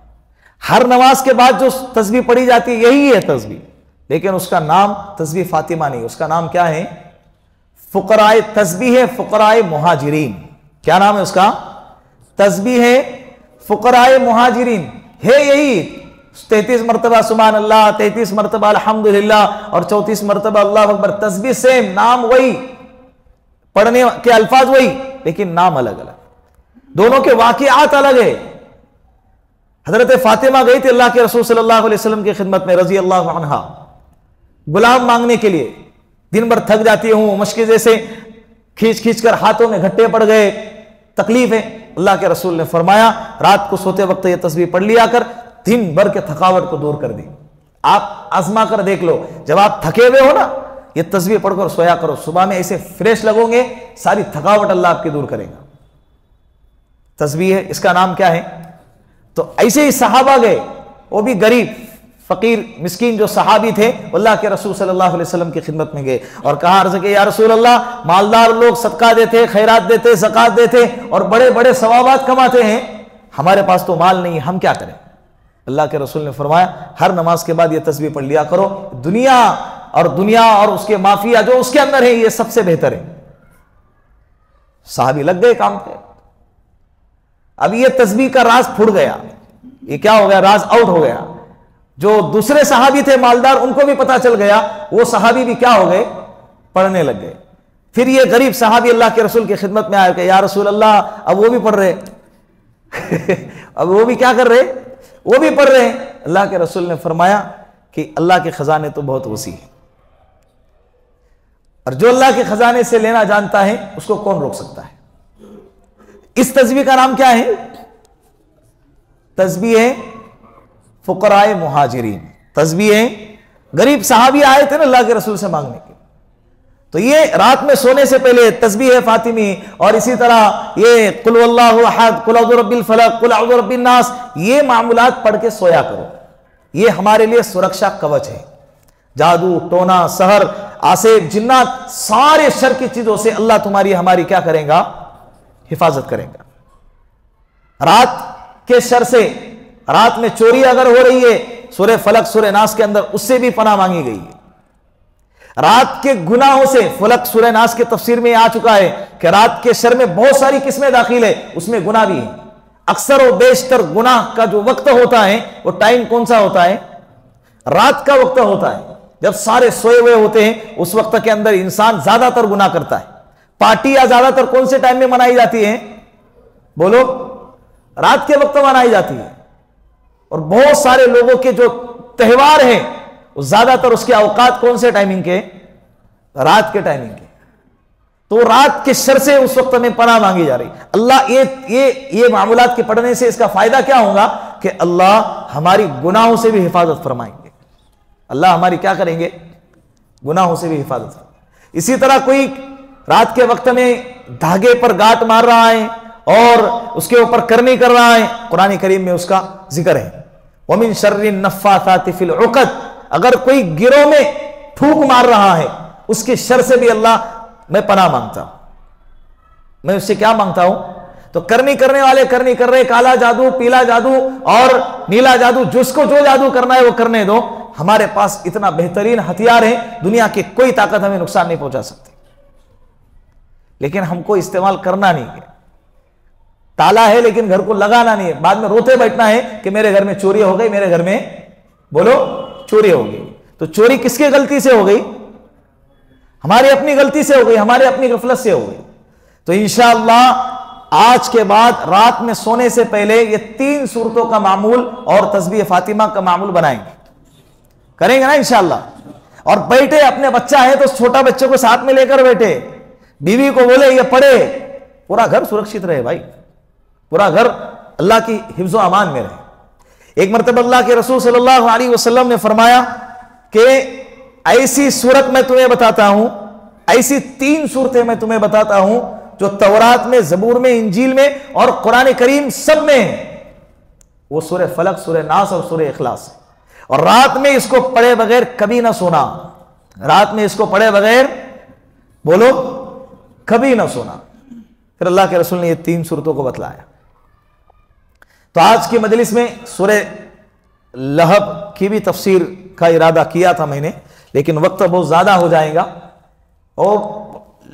Speaker 2: हर नमाज के बाद जो तस्बीह पढ़ी जाती है यही है तस्बीह, लेकिन उसका नाम तस्बीह फातिमा नहीं, उसका नाम क्या है? फुकराए तस्बीह फुकराए मुहाजिरीन। क्या नाम है उसका? तस्बीह फुकराए मुहाजिरीन है। यही 33 मरतबा सुभान अल्लाह, 33 मरतबा अल्हम्दुलिल्लाह और 34 मरतबा अल्लाह अकबर। तस्बीह सेम, नाम वही, पढ़ने के अल्फाज वही, लेकिन नाम अलग अलग। दोनों के वाक़ियात अलग है। हजरत फातिमा गई थी अल्लाह के रसूल सल्लल्लाहु अलैहि वसल्लम की खिदमत में रजी अल्लाह अन्हा, गुलाम मांगने के लिए। दिन भर थक जाती हूं, मुश्किल जैसे खींच खींच कर हाथों में घट्टे पड़ गए, तकलीफ है। अल्लाह के रसूल ने फरमाया रात को सोते वक्त यह तस्बीह पढ़ लिया कर, दिन भर के थकावट को दूर कर दी। आप आजमा कर देख लो, जब आप थके हुए हो ना, ये तस्बीह पढ़कर सोया करो। सुबह में ऐसे फ्रेश लगोगे, सारी थकावट अल्लाह आपकी दूर करेगा। तस्बीह है, इसका नाम क्या है? तो ऐसे ही सहाबा गए, वो भी गरीब फकीर मिस्कीन जो सहाबी थे, अल्लाह के रसूल सल्लल्लाहु अलैहि वसल्लम की खिदमत में गए और कहा अर्ज के या रसूल अल्लाह, मालदार लोग सदका देते, खैरात देते, ज़कात देते और बड़े बड़े सवाबात कमाते हैं, हमारे पास तो माल नहीं, हम क्या करें? अल्लाह के रसूल ने फरमाया हर नमाज के बाद ये तस्बीह पढ़ लिया करो। दुनिया और उसके माफिया जो उसके अंदर है, ये सबसे बेहतर है। साहबी लग गए काम पे। अब ये तस्बीह का राज फुट गया। ये क्या हो गया? राज आउट हो गया। जो दूसरे सहाबी थे मालदार, उनको भी पता चल गया, वो सहाबी भी क्या हो गए? पढ़ने लग गए। फिर ये गरीब सहाबी अल्लाह के रसूल की खिदमत में आए कि या रसूल अल्लाह, अब वो भी पढ़ रहे अब वो भी क्या कर रहे? वो भी पढ़ रहे हैं। अल्लाह के रसूल ने फरमाया कि अल्लाह के खजाने तो बहुत वसी है, और जो अल्लाह के खजाने से लेना जानता है उसको कौन रोक सकता है? इस तस्बीह का नाम क्या है? तस्बीह फुकराए मुहाजिरीन। तस्बीह गरीब सहाबी आए थे ना अल्लाह के रसूल से मांगने के, तो ये रात में सोने से पहले तस्बीह फातिमी, और इसी तरह ये कुल वल्लाहु अहद, कुल अऊज़ु बिरब्बिल फलक, कुल अऊज़ु बिरब्बिन नास, ये मामूलात पढ़ के सोया करो। ये हमारे लिए सुरक्षा कवच है। जादू टोना सहर आसेब जिन्नात सारे शर की चीजों से अल्लाह तुम्हारी हमारी क्या करेगा? हिफाजत करेगा। रात के शर से, रात में चोरी अगर हो रही है, सूरह फलक सूरह नास के अंदर उससे भी पनाह मांगी गई है। रात के गुनाहों से, फलक सूरह नास के तफसीर में आ चुका है कि रात के शर में बहुत सारी किस्में दाखिल है, उसमें गुनाह भी है। अक्सर और बेशतर गुनाह का जो वक्त होता है वो टाइम कौन सा होता है? रात का वक्त होता है, जब सारे सोए हुए होते हैं। उस वक्त के अंदर इंसान ज्यादातर गुनाह करता है। पार्टियां ज्यादातर कौन से टाइम में मनाई जाती है? बोलो, रात के वक्त मनाई जाती है। और बहुत सारे लोगों के जो त्योहार हैं वो ज्यादातर उसके औकात कौन से टाइमिंग के? रात के टाइमिंग के। तो रात के शर से उस वक्त में पनाह मांगी जा रही। अल्लाह ये मामूलात के पढ़ने से इसका फायदा क्या होगा कि अल्लाह हमारी गुनाहों से भी हिफाजत फरमाएंगे। अल्लाह हमारी क्या करेंगे? गुनाहों से भी हिफाजत। इसी तरह कोई रात के वक्त में धागे पर गांठ मार रहा है और उसके ऊपर करनी कर रहा है, कुरान करीम में उसका जिक्र है, वमिन शर्रि नफ्फासाति फिल उक़द। अगर कोई गिरोह में फूंक मार रहा है, उसके शर से भी अल्लाह मैं पनाह मांगता हूं। मैं उससे क्या मांगता हूं? तो करनी करने वाले करनी कर रहे, काला जादू, पीला जादू और नीला जादू, जिसको जो जादू करना है वो करने दो। हमारे पास इतना बेहतरीन हथियार है, दुनिया की कोई ताकत हमें नुकसान नहीं पहुंचा सकती, लेकिन हमको इस्तेमाल करना नहीं है। ताला है लेकिन घर को लगाना नहीं है, बाद में रोते बैठना है कि मेरे घर में चोरी हो गई, मेरे घर में बोलो चोरी हो गई। तो चोरी किसकी गलती से हो गई? हमारी अपनी गलती से हो गई, हमारे अपनी गफलत से हो गई। तो इंशाअल्लाह आज के बाद रात में सोने से पहले ये 3 सूरतों का मामूल और तस्बीह फातिमा का मामूल बनाएंगे, करेंगे ना इंशाअल्लाह। और बैठे, अपने बच्चा है तो छोटा बच्चे को साथ में लेकर बैठे, बीवी को बोले ये पढ़े, पूरा घर सुरक्षित रहे भाई, पूरा घर अल्लाह की हिफ्ज़ो अमान में रहे। एक मरतबा अल्लाह के रसूल सल्लल्लाहु अलैहि वसल्लम ने फरमाया कि ऐसी सूरत मैं तुम्हें बताता हूं, ऐसी 3 सूरतें मैं तुम्हें बताता हूं जो तौरात में, जबूर में, इंजील में और कुरान करीम सब में है। वो सूरह फलक, सूरह नास और सूरह इखलास। और रात में इसको पढ़े बगैर कभी ना सोना, रात में इसको पढ़े बगैर बोलो कभी ना सोना। फिर अल्लाह के रसूल ने ये 3 सूरतों को बतलाया। तो आज की मजलिस में सूरह लहब की भी तफसीर का इरादा किया था मैंने, लेकिन वक्त बहुत ज़्यादा हो जाएगा और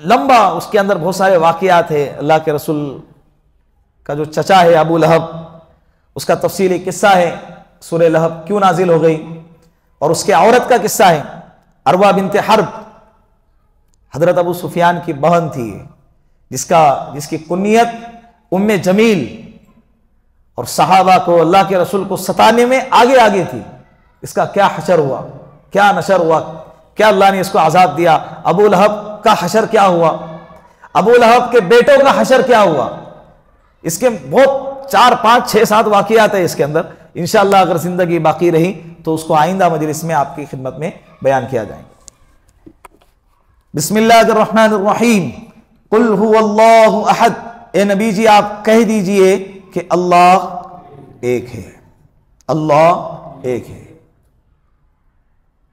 Speaker 2: लंबा, उसके अंदर बहुत सारे वाक़ियात है। अल्लाह के रसूल का जो चचा है अबू लहब, उसका तफसीली किस्सा है, सूरह लहब क्यों नाजिल हो गई, और उसके औरत का किस्सा है, अरवा बिनते हर्ब, हजरत अबू सुफियान की बहन थी, जिसकी कुन्नियत उम्मे जमील, और सहाबा को, अल्लाह के रसूल को सताने में आगे आगे थी। इसका क्या हशर हुआ, क्या नशर हुआ, क्या अल्लाह ने इसको आजाद दिया। अबू लहब का हशर क्या हुआ, अबू लहब के बेटों का हशर क्या हुआ, इसके बहुत 4, 5, 6, 7 वाक़ियात है इसके अंदर। इंशाअल्लाह अगर जिंदगी बाकी रही तो उसको आइंदा मजलिस में आपकी खिदमत में बयान किया जाएगा। बिस्मिल्लाहिर्रहमानिर्रहीम। कुल हुवल्लाहु अहद। ए नबी जी आप कह दीजिए कि अल्लाह एक है, अल्लाह एक है।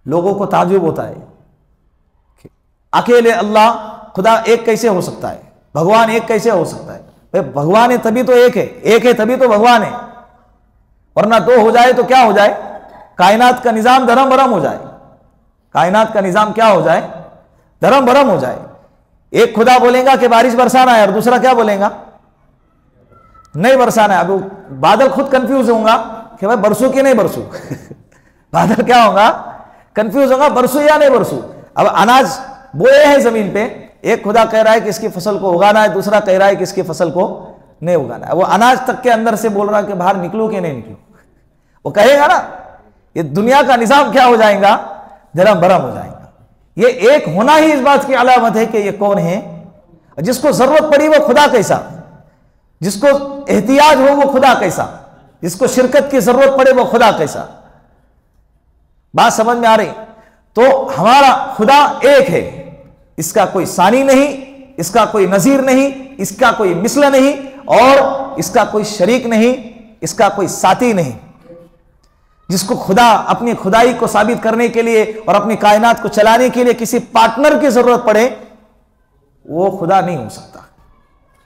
Speaker 2: लोगों को ताज्जुब होता है कि अकेले अल्लाह, खुदा एक कैसे हो सकता है, भगवान एक कैसे हो सकता है? भाई भगवान है तभी तो एक है तभी तो भगवान है, वरना 2 हो जाए तो क्या हो जाए? कायनात का निजाम धर्म भरम हो जाए। कायनात का निजाम क्या हो जाए? धर्म भरम हो जाए। एक खुदा बोलेगा कि बारिश बरसाना है और दूसरा क्या बोलेगा? नहीं बरसाना है। अब बादल खुद कंफ्यूज होगा कि भाई बरसू कि नहीं बरसू बादल क्या होगा? कंफ्यूज होगा, बरसू या नहीं बरसू। अब अनाज बोए हैं जमीन पे, एक खुदा कह रहा है कि इसकी फसल को उगाना है, दूसरा कह रहा है कि इसकी फसल को नहीं उगाना है। वो अनाज तक के अंदर से बोल रहा है कि बाहर निकलू कि नहीं निकलू। वो कहेगा ना, ये दुनिया का निजाम क्या हो जाएगा? धर्म भरम हो जाएगा। ये एक होना ही इस बात की अलामत है कि ये कौन है। जिसको जरूरत पड़ी वो खुदा कैसा, जिसको एहतियाज हो वो खुदा कैसा, जिसको शिरकत की जरूरत पड़े वो खुदा कैसा। बात समझ में आ रही? तो हमारा खुदा एक है, इसका कोई सानी नहीं, इसका कोई नजीर नहीं, इसका कोई मिसल नहीं और इसका कोई शरीक नहीं, इसका कोई साथी नहीं। जिसको खुदा अपनी खुदाई को साबित करने के लिए और अपनी कायनात को चलाने के लिए किसी पार्टनर की जरूरत पड़े, वो खुदा नहीं हो सकता,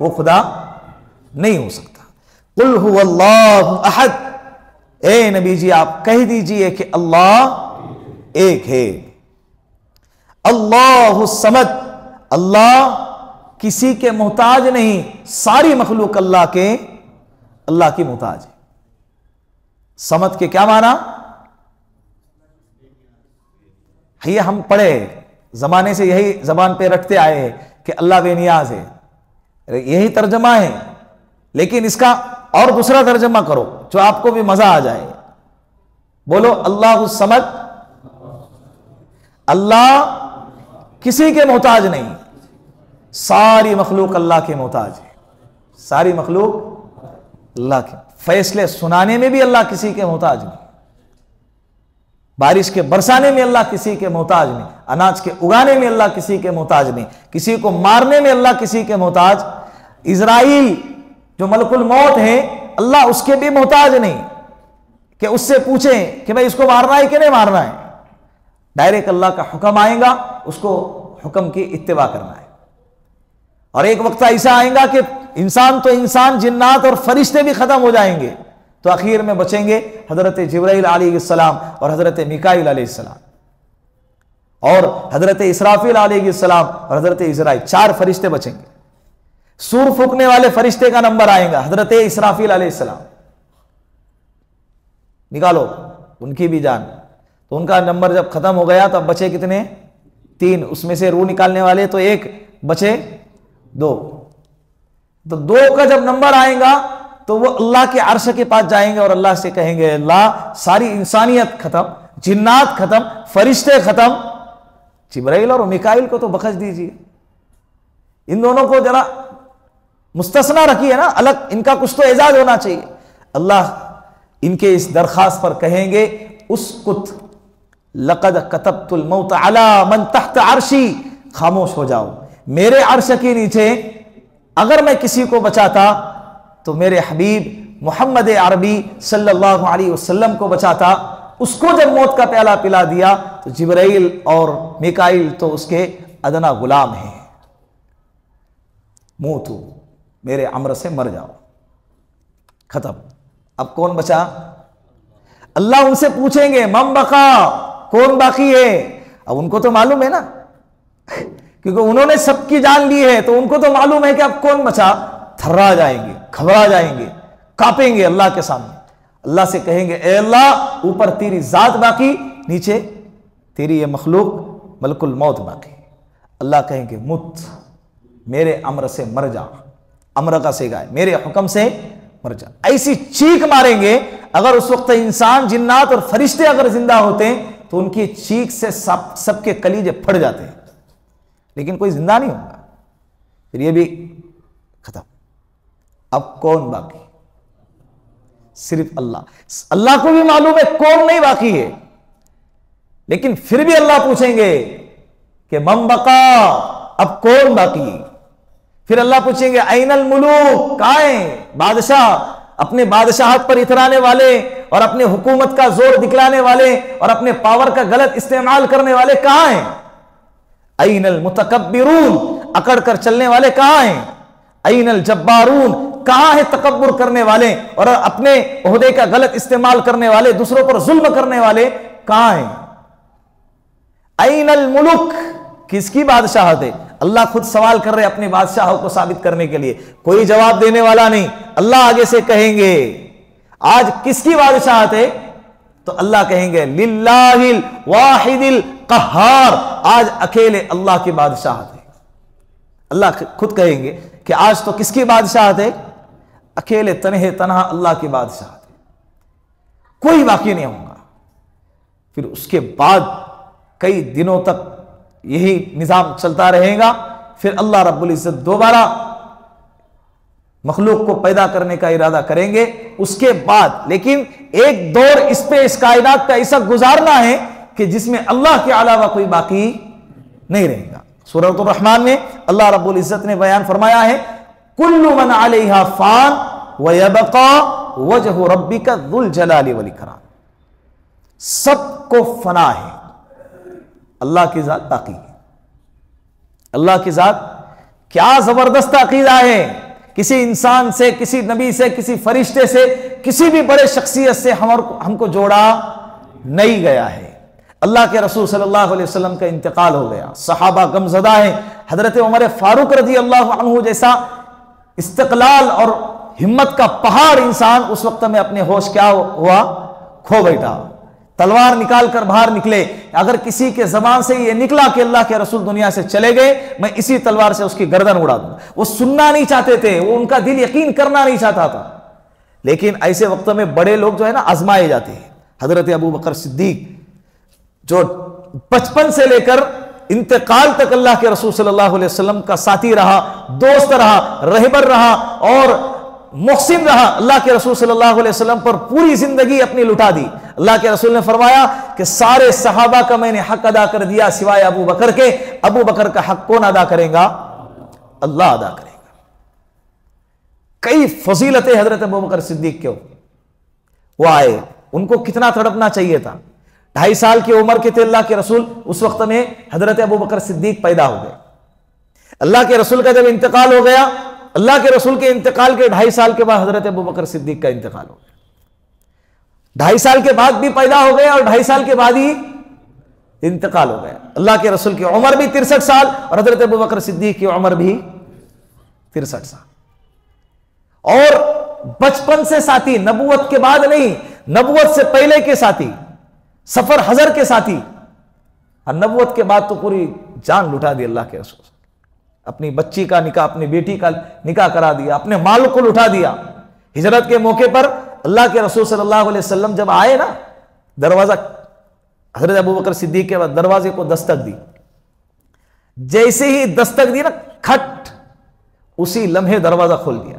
Speaker 2: वो खुदा नहीं हो सकता। कुल हुवल्लाहु अहद, ए नबी जी आप कह दीजिए कि अल्लाह एक है। अल्लाहु समद, अल्लाह किसी के मोहताज नहीं, सारी मखलूक अल्लाह की मोहताज है। समद के क्या माना? ये हम पढ़े जमाने से यही जबान पे रखते आए हैं कि अल्लाह बेनियाज है, यही तर्जमा है। लेकिन इसका और दूसरा तर्जमा करो जो आपको भी मजा आ जाए। बोलो अल्लाहु समद, अल्लाह किसी के मोहताज नहीं, सारी मखलूक अल्लाह के मोहताज है। सारी मखलूक अल्लाह के, फैसले सुनाने में भी अल्लाह किसी के मोहताज नहीं, बारिश के बरसाने में अल्लाह किसी के मोहताज नहीं, अनाज के उगाने में अल्लाह किसी के मोहताज नहीं, किसी को मारने में अल्लाह किसी के मोहताज। इजराइल जो मलकुल मौत है, अल्लाह उसके भी मोहताज नहीं कि उससे पूछें कि भाई इसको मारना है कि नहीं मारना है। डायरेक्ट अल्लाह का हुक्म आएगा, उसको हुक्म की इत्तिबा करना है। और एक वक्त ऐसा आएगा कि इंसान तो इंसान, जिन्नात और फरिश्ते भी खत्म हो जाएंगे, तो आखिर में बचेंगे हजरत जिब्राइल अलैहिस्सलाम और हजरत मिकाईल अलैहिस्सलाम और हजरत इसराफील अलैहिस्सलाम और हजरत इजराइल, 4 फरिश्ते बचेंगे। सूर फूकने वाले फरिश्ते का नंबर आएगा हजरत इसराफील अलैहिस्सलाम, निकालो उनकी भी जान। तो उनका नंबर जब खत्म हो गया तब बचे कितने? 3, उसमें से रूह निकालने वाले तो 1, बचे 2। तो 2 का जब नंबर आएगा तो वो अल्लाह के अर्श के पास जाएंगे और अल्लाह से कहेंगे अल्लाह सारी इंसानियत खत्म, जिन्नात खत्म, फरिश्ते खत्म, जिब्राइल और मिकाईल को तो बख्श दीजिए। इन दोनों को जरा मुस्तस्ना रखिए ना, अलग, इनका कुछ तो एजाज होना चाहिए। अल्लाह इनके इस दरखास्त पर कहेंगे उसकुत लक़द कतबतुल मौत अला मन तहत अर्शी, खामोश हो जाओ, मेरे अर्श के नीचे अगर मैं किसी को बचाता तो मेरे हबीब मोहम्मद अरबी सल्लल्लाहु अलैहि वसल्लम को बचाता। उसको जब मौत का प्याला पिला दिया तो जिब्राइल और मिकाईल तो उसके अदना गुलाम हैं। मूतू, मेरे अम्र से मर जाओ, खत्म। अब कौन बचा? अल्लाह उनसे पूछेंगे मम बका, कौन बाकी है? अब उनको तो मालूम है ना, क्योंकि उन्होंने सबकी जान ली है, तो उनको तो मालूम है कि अब कौन बचा। थर्रा जाएंगे, घबरा जाएंगे, कांपेंगे अल्लाह के सामने। अल्लाह से कहेंगे ए अल्लाह, ऊपर तेरी जात बाकी, नीचे तेरी ये मखलूक मलकुल मौत बाकी। अल्लाह कहेंगे मुत, मेरे अम्र से मर जा, अम्र का सेगा है, मेरे हुक्म से मर जा। ऐसी चीख मारेंगे, अगर उस वक्त इंसान, जिन्नात और फरिश्ते अगर जिंदा होते तो उनकी चीख से सबके कलीजे फट जाते हैं, लेकिन कोई जिंदा नहीं होगा, फिर ये भी खत्म। अब कौन बाकी? सिर्फ अल्लाह। अल्लाह को भी मालूम है कौन नहीं बाकी है, लेकिन फिर भी अल्लाह पूछेंगे कि मम बका, अब कौन बाकी? फिर अल्लाह पूछेंगे ऐनल मुलूक, कहां है बादशाह, अपने बादशाहत पर इतराने वाले और अपने हुकूमत का जोर दिखलाने वाले और अपने पावर का गलत इस्तेमाल करने वाले कहां हैं? ऐनल मुतकब्बिरून, अकड़ कर चलने वाले कहां हैं? ऐनल जब्बारून, कहां है तकब्बुर करने वाले और अपने ओहदे का गलत इस्तेमाल करने वाले, दूसरों पर जुल्म करने वाले कहां हैं? ऐनल मुलुक, किसकी बादशाहत है? अल्लाह खुद सवाल कर रहे अपने बादशाह को साबित करने के लिए, कोई जवाब देने वाला नहीं। अल्लाह आगे से कहेंगे आज किसकी बादशाहत है? तो अल्लाह कहेंगे लिल्लाहिल वाहिदिल कहार, आज अकेले अल्लाह की बादशाहत है। अल्लाह खुद कहेंगे कि आज तो किसकी बादशाहत है? अकेले तन्हे तन्हा अल्लाह की बादशाहत है, कोई बाकी नहीं होगा। फिर उसके बाद कई दिनों तक यही निजाम चलता रहेगा। फिर अल्लाह रब्बुल इज्जत दोबारा मखलूक को पैदा करने का इरादा करेंगे। उसके बाद लेकिन एक दौर इस पे, इस कायनात पे ऐसा गुजारना है कि जिसमें अल्लाह के अलावा कोई बाकी नहीं रहेगा। सूरह रहमान में अल्लाह रब्बुल इज्जत ने बयान फरमाया है कुल्लु मन अलैहा फान व यबका वजहु रब्बिका जुल जलाली वल इकराम, सबको फना है, अल्लाह की जात बाकी है। अल्लाह की जात, क्या जबरदस्त अकीदा है किसी इंसान से, किसी नबी से, किसी फरिश्ते से, किसी भी बड़े शख्सियत से हमको जोड़ा नहीं गया है। अल्लाह के रसूल सल्लल्लाहु अलैहि वसल्लम का इंतकाल हो गया, सहाबा गमज़दा है। हजरत उमर फारूक रज़ी अल्लाह अन्हु जैसा इस्तिक़लाल और हिम्मत का पहाड़ इंसान उस वक्त में अपने होश क्या हुआ, खो बैठा। तलवार निकाल कर बाहर निकले, अगर किसी के जबान से ये निकला कि अल्लाह के रसूल दुनिया से चले गए, मैं इसी तलवार से उसकी गर्दन उड़ा दूं। वो सुनना नहीं चाहते थे, वो उनका दिल यकीन करना नहीं चाहता था। लेकिन ऐसे वक्तों में बड़े लोग जो है ना आजमाए जाते हैं। हजरत अबू बकर सिद्दीक जो बचपन से लेकर इंतकाल तक अल्लाह के रसूल सल्लल्लाहु अलैहि वसल्लम का साथी रहा, दोस्त रहा, रहबर रहा और मुहसिन रहा, अल्लाह के रसूल सल्लल्लाहु अलैहि वसल्लम पर पूरी जिंदगी अपनी लुटा दी। अल्लाह के रसूल ने फरमाया कि सारे सहाबा का मैंने हक अदा कर दिया सिवाय अबू बकर के। अबू बकर का हक कौन अदा करेगा? अल्लाह अदा करेगा। कई फजीलतें हजरत अबू बकर सिद्दीक के वो आए, उनको कितना तड़पना चाहिए था। 2.5 साल की उम्र के थे अल्लाह के रसूल, उस वक्त में हजरत अबू बकर सिद्दीक पैदा हो गए। अल्लाह के रसूल का जब इंतकाल हो गया, अल्लाह के रसूल के इंतकाल के 2.5 साल के बाद हजरत अबू बकर सिद्दीक का इंतकाल हो गया। 2.5 साल के बाद भी पैदा हो गया और 2.5 साल के बाद ही इंतकाल हो गया। अल्लाह के रसूल की उम्र भी 63 साल और हजरत अबू बकर सिद्दीक की उम्र भी 63 साल। और बचपन से साथी, नबूवत के बाद नहीं, नबूवत से पहले के साथी, सफर हजर के साथी, और नबूवत के बाद तो पूरी जान लुटा दी अल्लाह के रसूल। अपनी बच्ची का निकाह, अपनी बेटी का निकाह करा दिया, अपने माल को लुटा दिया। हिजरत के मौके पर अल्लाह के रसूल सल्लल्लाहु अलैहि वसल्लम जब आए ना, दरवाजा हजरत अबू बकर सिद्दीक के बाद दरवाजे को दस्तक दी। जैसे ही दस्तक दी ना, खट, उसी लम्हे दरवाजा खोल दिया।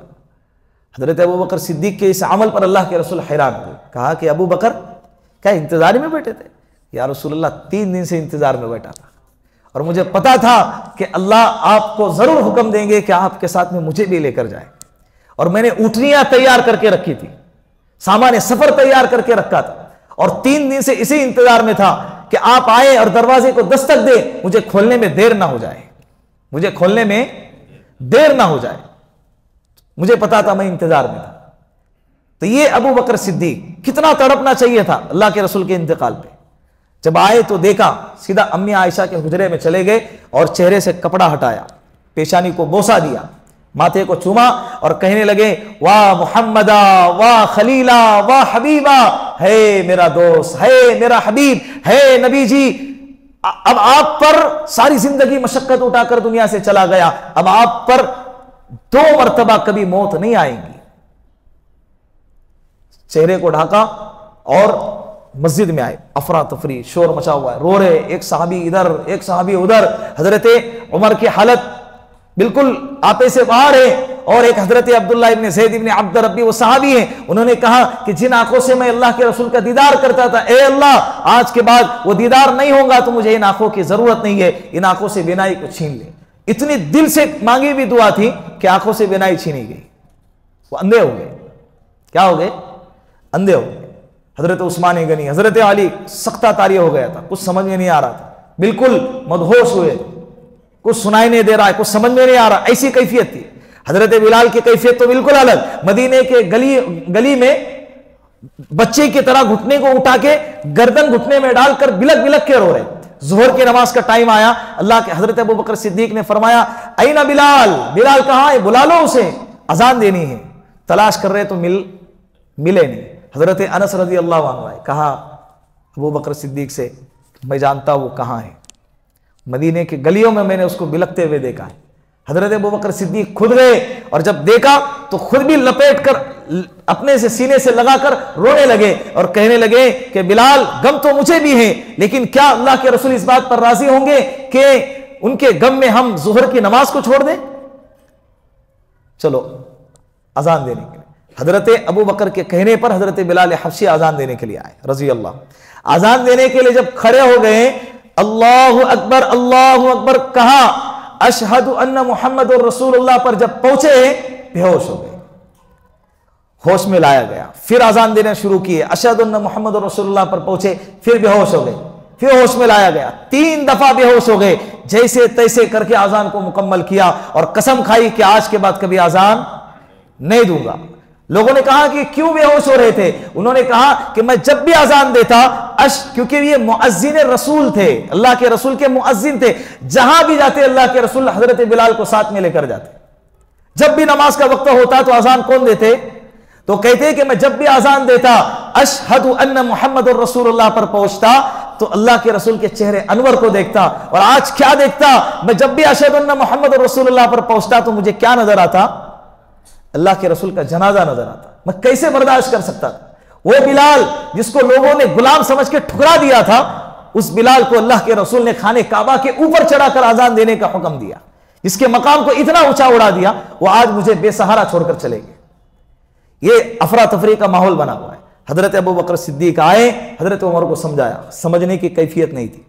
Speaker 2: हजरत अबू बकर सिद्दीक के इस अमल पर अल्लाह के रसूल हैरान हुए। कहा कि अबू बकर क्या इंतजार में बैठे थे? या रसूलल्लाह 3 दिन से इंतजार में बैठा था और मुझे पता था कि अल्लाह आपको जरूर हुक्म देंगे कि आपके साथ में मुझे भी लेकर जाए। और मैंने ऊँटनियां तैयार करके रखी थी, सामान सफर तैयार करके रखा था, और 3 दिन से इसी इंतजार में था कि आप आए और दरवाजे को दस्तक दे, मुझे खोलने में देर ना हो जाए, मुझे खोलने में देर ना हो जाए। मुझे पता था, मैं इंतजार में था। तो ये अबू बकर सिद्दीक कितना तड़पना चाहिए था अल्लाह के रसूल के इंतकाल पे। जब आए तो देखा, सीधा अम्मी आयशा के हुजरे में चले गए और चेहरे से कपड़ा हटाया, पेशानी को बोसा दिया, माथे को चूमा और कहने लगे, वाह मुहम्मदा, वाह खलीला, वाह हबीबा, है मेरा दोस्त, है मेरा हबीब, है नबी जी। अब आप पर सारी जिंदगी मशक्कत उठाकर दुनिया से चला गया, अब आप पर 2 मरतबा कभी मौत नहीं आएगी। चेहरे को ढाका और मस्जिद में आए। अफरा तफरी, शोर मचा हुआ है, रो रहे, एक सहाबी इधर, एक सहाबी उधर। हजरत उमर की हालत बिल्कुल आपे से बाहर है, और एक हजरत अब्दुल्ला इब्न ज़ैद इब्न अब्द रब्बी, वो सहाबी हैं, उन्होंने कहा कि जिन आंखों से मैं अल्लाह के रसूल का दीदार करता था, ए अल्लाह, आज के बाद वो दीदार नहीं होगा तो मुझे इन आंखों की जरूरत नहीं है, इन आंखों से बिनाई को छीन ले। इतनी दिल से मांगी भी दुआ थी कि आंखों से बिनाई छीनी गई, वो अंधे हो गए। क्या हो गए? अंधे हो गए। हजरत उस्मान गनी, हजरत अली सख्ता तारी हो गया था, कुछ समझ में नहीं आ रहा था, बिल्कुल मदहोश हुए, कुछ सुनाई नहीं दे रहा है, कुछ समझ में नहीं आ रहा, ऐसी कैफियत थी। हजरत बिलाल की कैफियत तो बिल्कुल अलग, मदीने के गली में बच्चे की तरह घुटने को उठा के गर्दन घुटने में डालकर बिलक बिलक के रो रहे। जोहर की नमाज का टाइम आया, अल्लाह के हजरत अबू बकर सिद्दीक ने फरमाया, ऐना बिलाल, बिलाल कहाँ है, बुला लो उसे, अजान देनी है। तलाश कर रहे तो मिले नहीं। हजरत अनस रजी अल्लाह अन्हु आए, कहा अबू बकर सिद्दीक से, मैं जानता हूं वो कहाँ है, मदीने की गलियों में मैंने उसको बिलकते हुए देखा है। हजरत अबू बकर सिद्दीक खुद गए और जब देखा तो खुद भी लपेट कर अपने से सीने से लगाकर रोने लगे और कहने लगे कि बिलाल, गम तो मुझे भी है, लेकिन क्या अल्लाह के रसूल इस बात पर राजी होंगे कि उनके गम में हम जोहर की नमाज को छोड़ दें? चलो अजान देने के लिए हजरत अबू बकर के कहने पर हजरत बिलाल हबशी अजान देने के लिए आए रजी अल्लाह। अजान देने के लिए जब खड़े हो गए, अल्लाहु अकबर कहा, अशहदु अन्ना मुहम्मद रसूलुल्लाह पर जब पहुंचे बेहोश हो गए। होश में लाया गया, फिर अजान देना शुरू किए, अशहदु अन्ना मुहम्मद रसूलुल्लाह पर पहुंचे, फिर बेहोश हो गए, फिर होश में लाया गया, 3 दफा बेहोश हो गए। जैसे तैसे करके अजान को मुकम्मल किया और कसम खाई कि आज के बाद कभी अजान नहीं दूंगा। लोगों ने कहा कि क्यों बेहोश हो रहे थे? उन्होंने कहा कि मैं जब भी अजान देता क्योंकि ये मुअज्जिन रसूल थे, अल्लाह के रसूल के मुअज्जिन थे, जहां भी जाते अल्लाह के रसूल हजरत बिलाल को साथ में लेकर जाते। जब भी नमाज का वक्त होता तो अजान कौन देते? तो कहते कि मैं जब भी अजान देता अशहदु अन्ना मुहम्मदुर रसूलुल्लाह पर पहुंचता तो अल्लाह के रसूल के चेहरे अनवर को देखता। और आज क्या देखता? मैं जब भी अशहदु अन्ना मुहम्मदुर रसूलुल्लाह पर पहुंचता तो मुझे क्या नजर आता? अल्लाह के रसूल का जनाजा नजर आता। मैं कैसे बर्दाश्त कर सकता था? वो बिलाल जिसको लोगों ने गुलाम समझ के ठुकरा दिया था, उस बिलाल को अल्लाह के रसूल ने खाने काबा के ऊपर चढ़ाकर अजान देने का हुक्म दिया, जिसके मकाम को इतना ऊंचा उड़ा दिया, वो आज मुझे बेसहारा छोड़कर चले गए। ये अफरा तफरी का माहौल बना हुआ है। हजरत अबू बकर सिद्दीक आए, हजरत उमर को समझाया, समझने की कैफियत नहीं थी,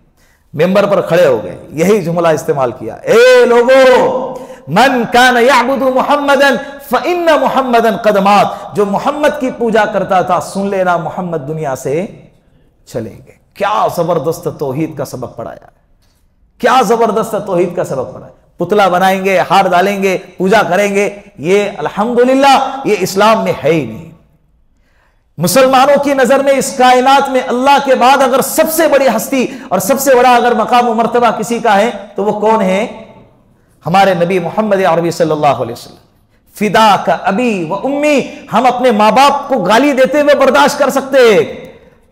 Speaker 2: मेंबर पर खड़े हो गए, यही जुमला इस्तेमाल किया, ए लोगो मन कान यअबुदु मुहम्मदन फइन्न मुहम्मदन कद मात, जो मोहम्मद की पूजा करता था सुन लेना मोहम्मद दुनिया से चले गए। क्या जबरदस्त तौहीद का सबक पढ़ाया, क्या जबरदस्त तौहीद का सबक पढ़ाया। पुतला बनाएंगे, हार डालेंगे, पूजा करेंगे, ये अल्हम्दुलिल्लाह ये इस्लाम में है ही नहीं। मुसलमानों की नजर में इस कायनात में अल्लाह के बाद अगर सबसे बड़ी हस्ती और सबसे बड़ा अगर मकाम व मर्तबा किसी का है तो वो कौन है? हमारे नबी मोहम्मद अरबी सल्लल्लाहु अलैहि वसल्लम। फिदा का अबी व उम्मी, हम अपने माँ बाप को गाली देते हुए बर्दाश्त कर सकते हैं,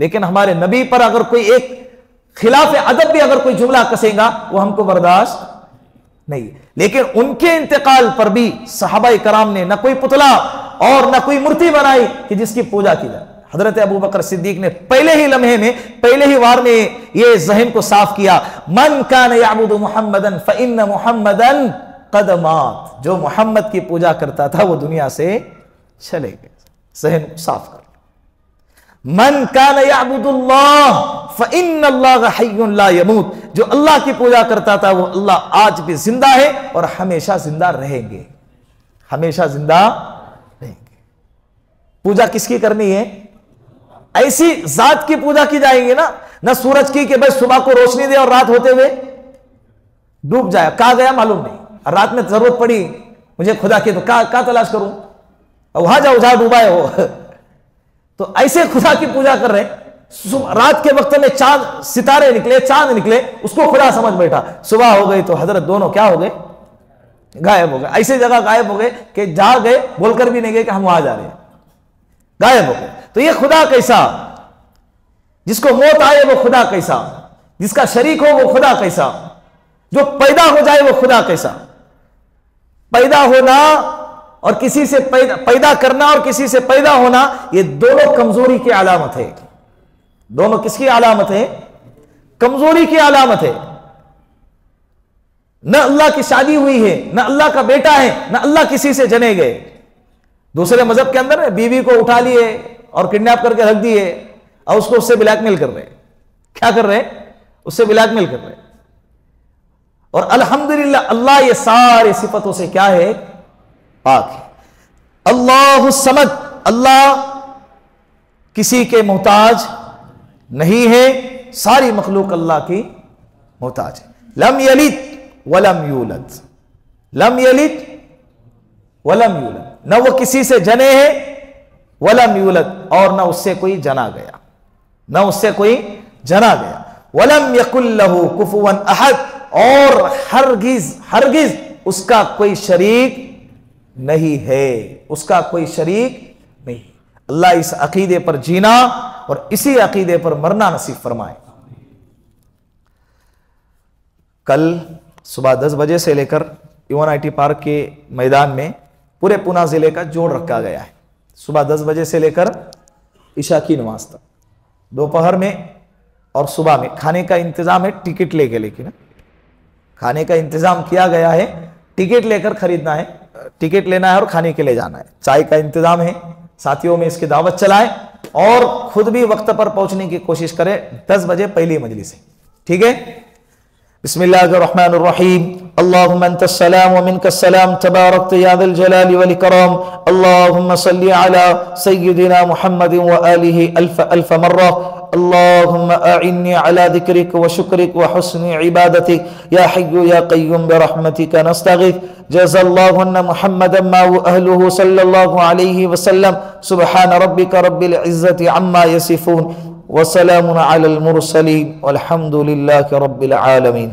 Speaker 2: लेकिन हमारे नबी पर अगर कोई एक खिलाफ अदब भी अगर कोई जुमला कसेगा वो हमको बर्दाश्त नहीं। लेकिन उनके इंतकाल पर भी सहाबाए कराम ने न कोई पुतला और न कोई मूर्ति बनाई कि जिसकी पूजा की जाए। हजरत अबू बकर सिद्दीक ने पहले ही लम्हे में, पहले ही वार में ये जहन को साफ किया, मन कान यअबुदु मुहम्मदन फइन्न मुहम्मदन कद मात, जो मोहम्मद की पूजा करता था वो दुनिया से चले गए। जहन साफ कर। मन कान यअबुदुल्लाह फइन्नल्लाह हय्युन ला यमूत, जो अल्लाह की पूजा करता था वो अल्लाह आज भी जिंदा है और हमेशा जिंदा रहेंगे, हमेशा जिंदा रहेंगे। पूजा किसकी करनी है? ऐसी जात की पूजा की जाएगी ना सूरज की कि भाई सुबह को रोशनी दे और रात होते हुए डूब जाए। कहा गया मालूम नहीं, रात में जरूरत पड़ी मुझे खुदा की तो क्या तलाश करूं, वहां जाओ जहां डूबा है वो। तो ऐसे खुदा की पूजा कर रहे, रात के वक्त में चांद सितारे निकले, चांद निकले, उसको खुदा समझ बैठा। सुबह हो गई तो हजरत दोनों क्या हो गए? गायब हो गए। ऐसे जगह गायब हो गए कि जहां गए बोलकर भी नहीं गए कि हम वहां जा रहे हैं, गायब हो गए। तो ये खुदा कैसा? जिसको मौत आए वो खुदा कैसा? जिसका शरीक हो वो खुदा कैसा? जो पैदा हो जाए वो खुदा कैसा? पैदा होना और किसी से पैदा करना और किसी से पैदा होना, ये दोनों कमजोरी की अलामत है। दोनों किसकी अलामत है? कमजोरी की अलामत है। न अल्लाह की शादी हुई है, न अल्लाह का बेटा है, न अल्लाह किसी से जने गए। दूसरे मजहब के अंदर बीवी को उठा लिए और किडनैप करके रख दिए और उसको उससे ब्लैकमेल कर रहे हैं। क्या कर रहे हैं? उससे ब्लैकमेल कर रहे हैं। और अल्हम्दुलिल्लाह अल्लाह ये सारी सिफतों से क्या है? पाक है। अल्लाहु समद, अल्लाह किसी के मोहताज नहीं है, सारी मखलूक अल्लाह की मोहताज है। लम यलिद वलम यूलद, लम यलिद वलम यूलद, न वो किसी से जने हैं, वलम यूलद, और न उससे कोई जना गया, न उससे कोई जना गया। वलम यकुल लहू कुफुवन अहद, और हरगिज हरगिज उसका कोई शरीक नहीं है, उसका कोई शरीक नहीं। अल्लाह इस अकीदे पर जीना और इसी अकीदे पर मरना नसीब फरमाए। कल सुबह 10 बजे से लेकर यूएनआईटी पार्क के मैदान में पूरे पूना जिले का जोड़ रखा गया है। सुबह 10 बजे से लेकर इशा की नमाज तक, दोपहर में और सुबह में खाने का इंतजाम है, टिकट लेके, लेकिन खाने का इंतजाम किया गया है, टिकट लेकर खरीदना है, टिकट लेना है और खाने के लिए जाना है। चाय का इंतजाम है, साथियों में इसकी दावत चलाएं और खुद भी वक्त पर पहुंचने की कोशिश करें। 10 बजे पहली मजलिस है, ठीक है। बिस्मिल्लाहिर्रहमानिर्रहीम। अल्लाहुम्मा अंतस सलाम व मिनकस सलाम तबारकत या ज़ल जलाली वल इकराम। अल्लाहुम्मा सल्लि अला सय्यिदिना मुहम्मदिन व आलिहि अल्फ अल्फ मर्रा। अल्लाहुम्मा अइन्नी अला ज़िक्रिक व शुक्रिक व हुस्नि इबादतिक या हय्यु या क़य्यूम बिरहमतिका नस्तगीथ। जज़ाल्लाहु अन्ना मुहम्मदन मा व अहलुहु सल्लल्लाहु अलैहि वसल्लम। सुब्हान रब्बिका रब्बिल इज़्ज़ति अम्मा यसिफून व सलामुन अलल मुरसलीन वल्हम्दुलिल्लाहि रब्बिल आलमीन।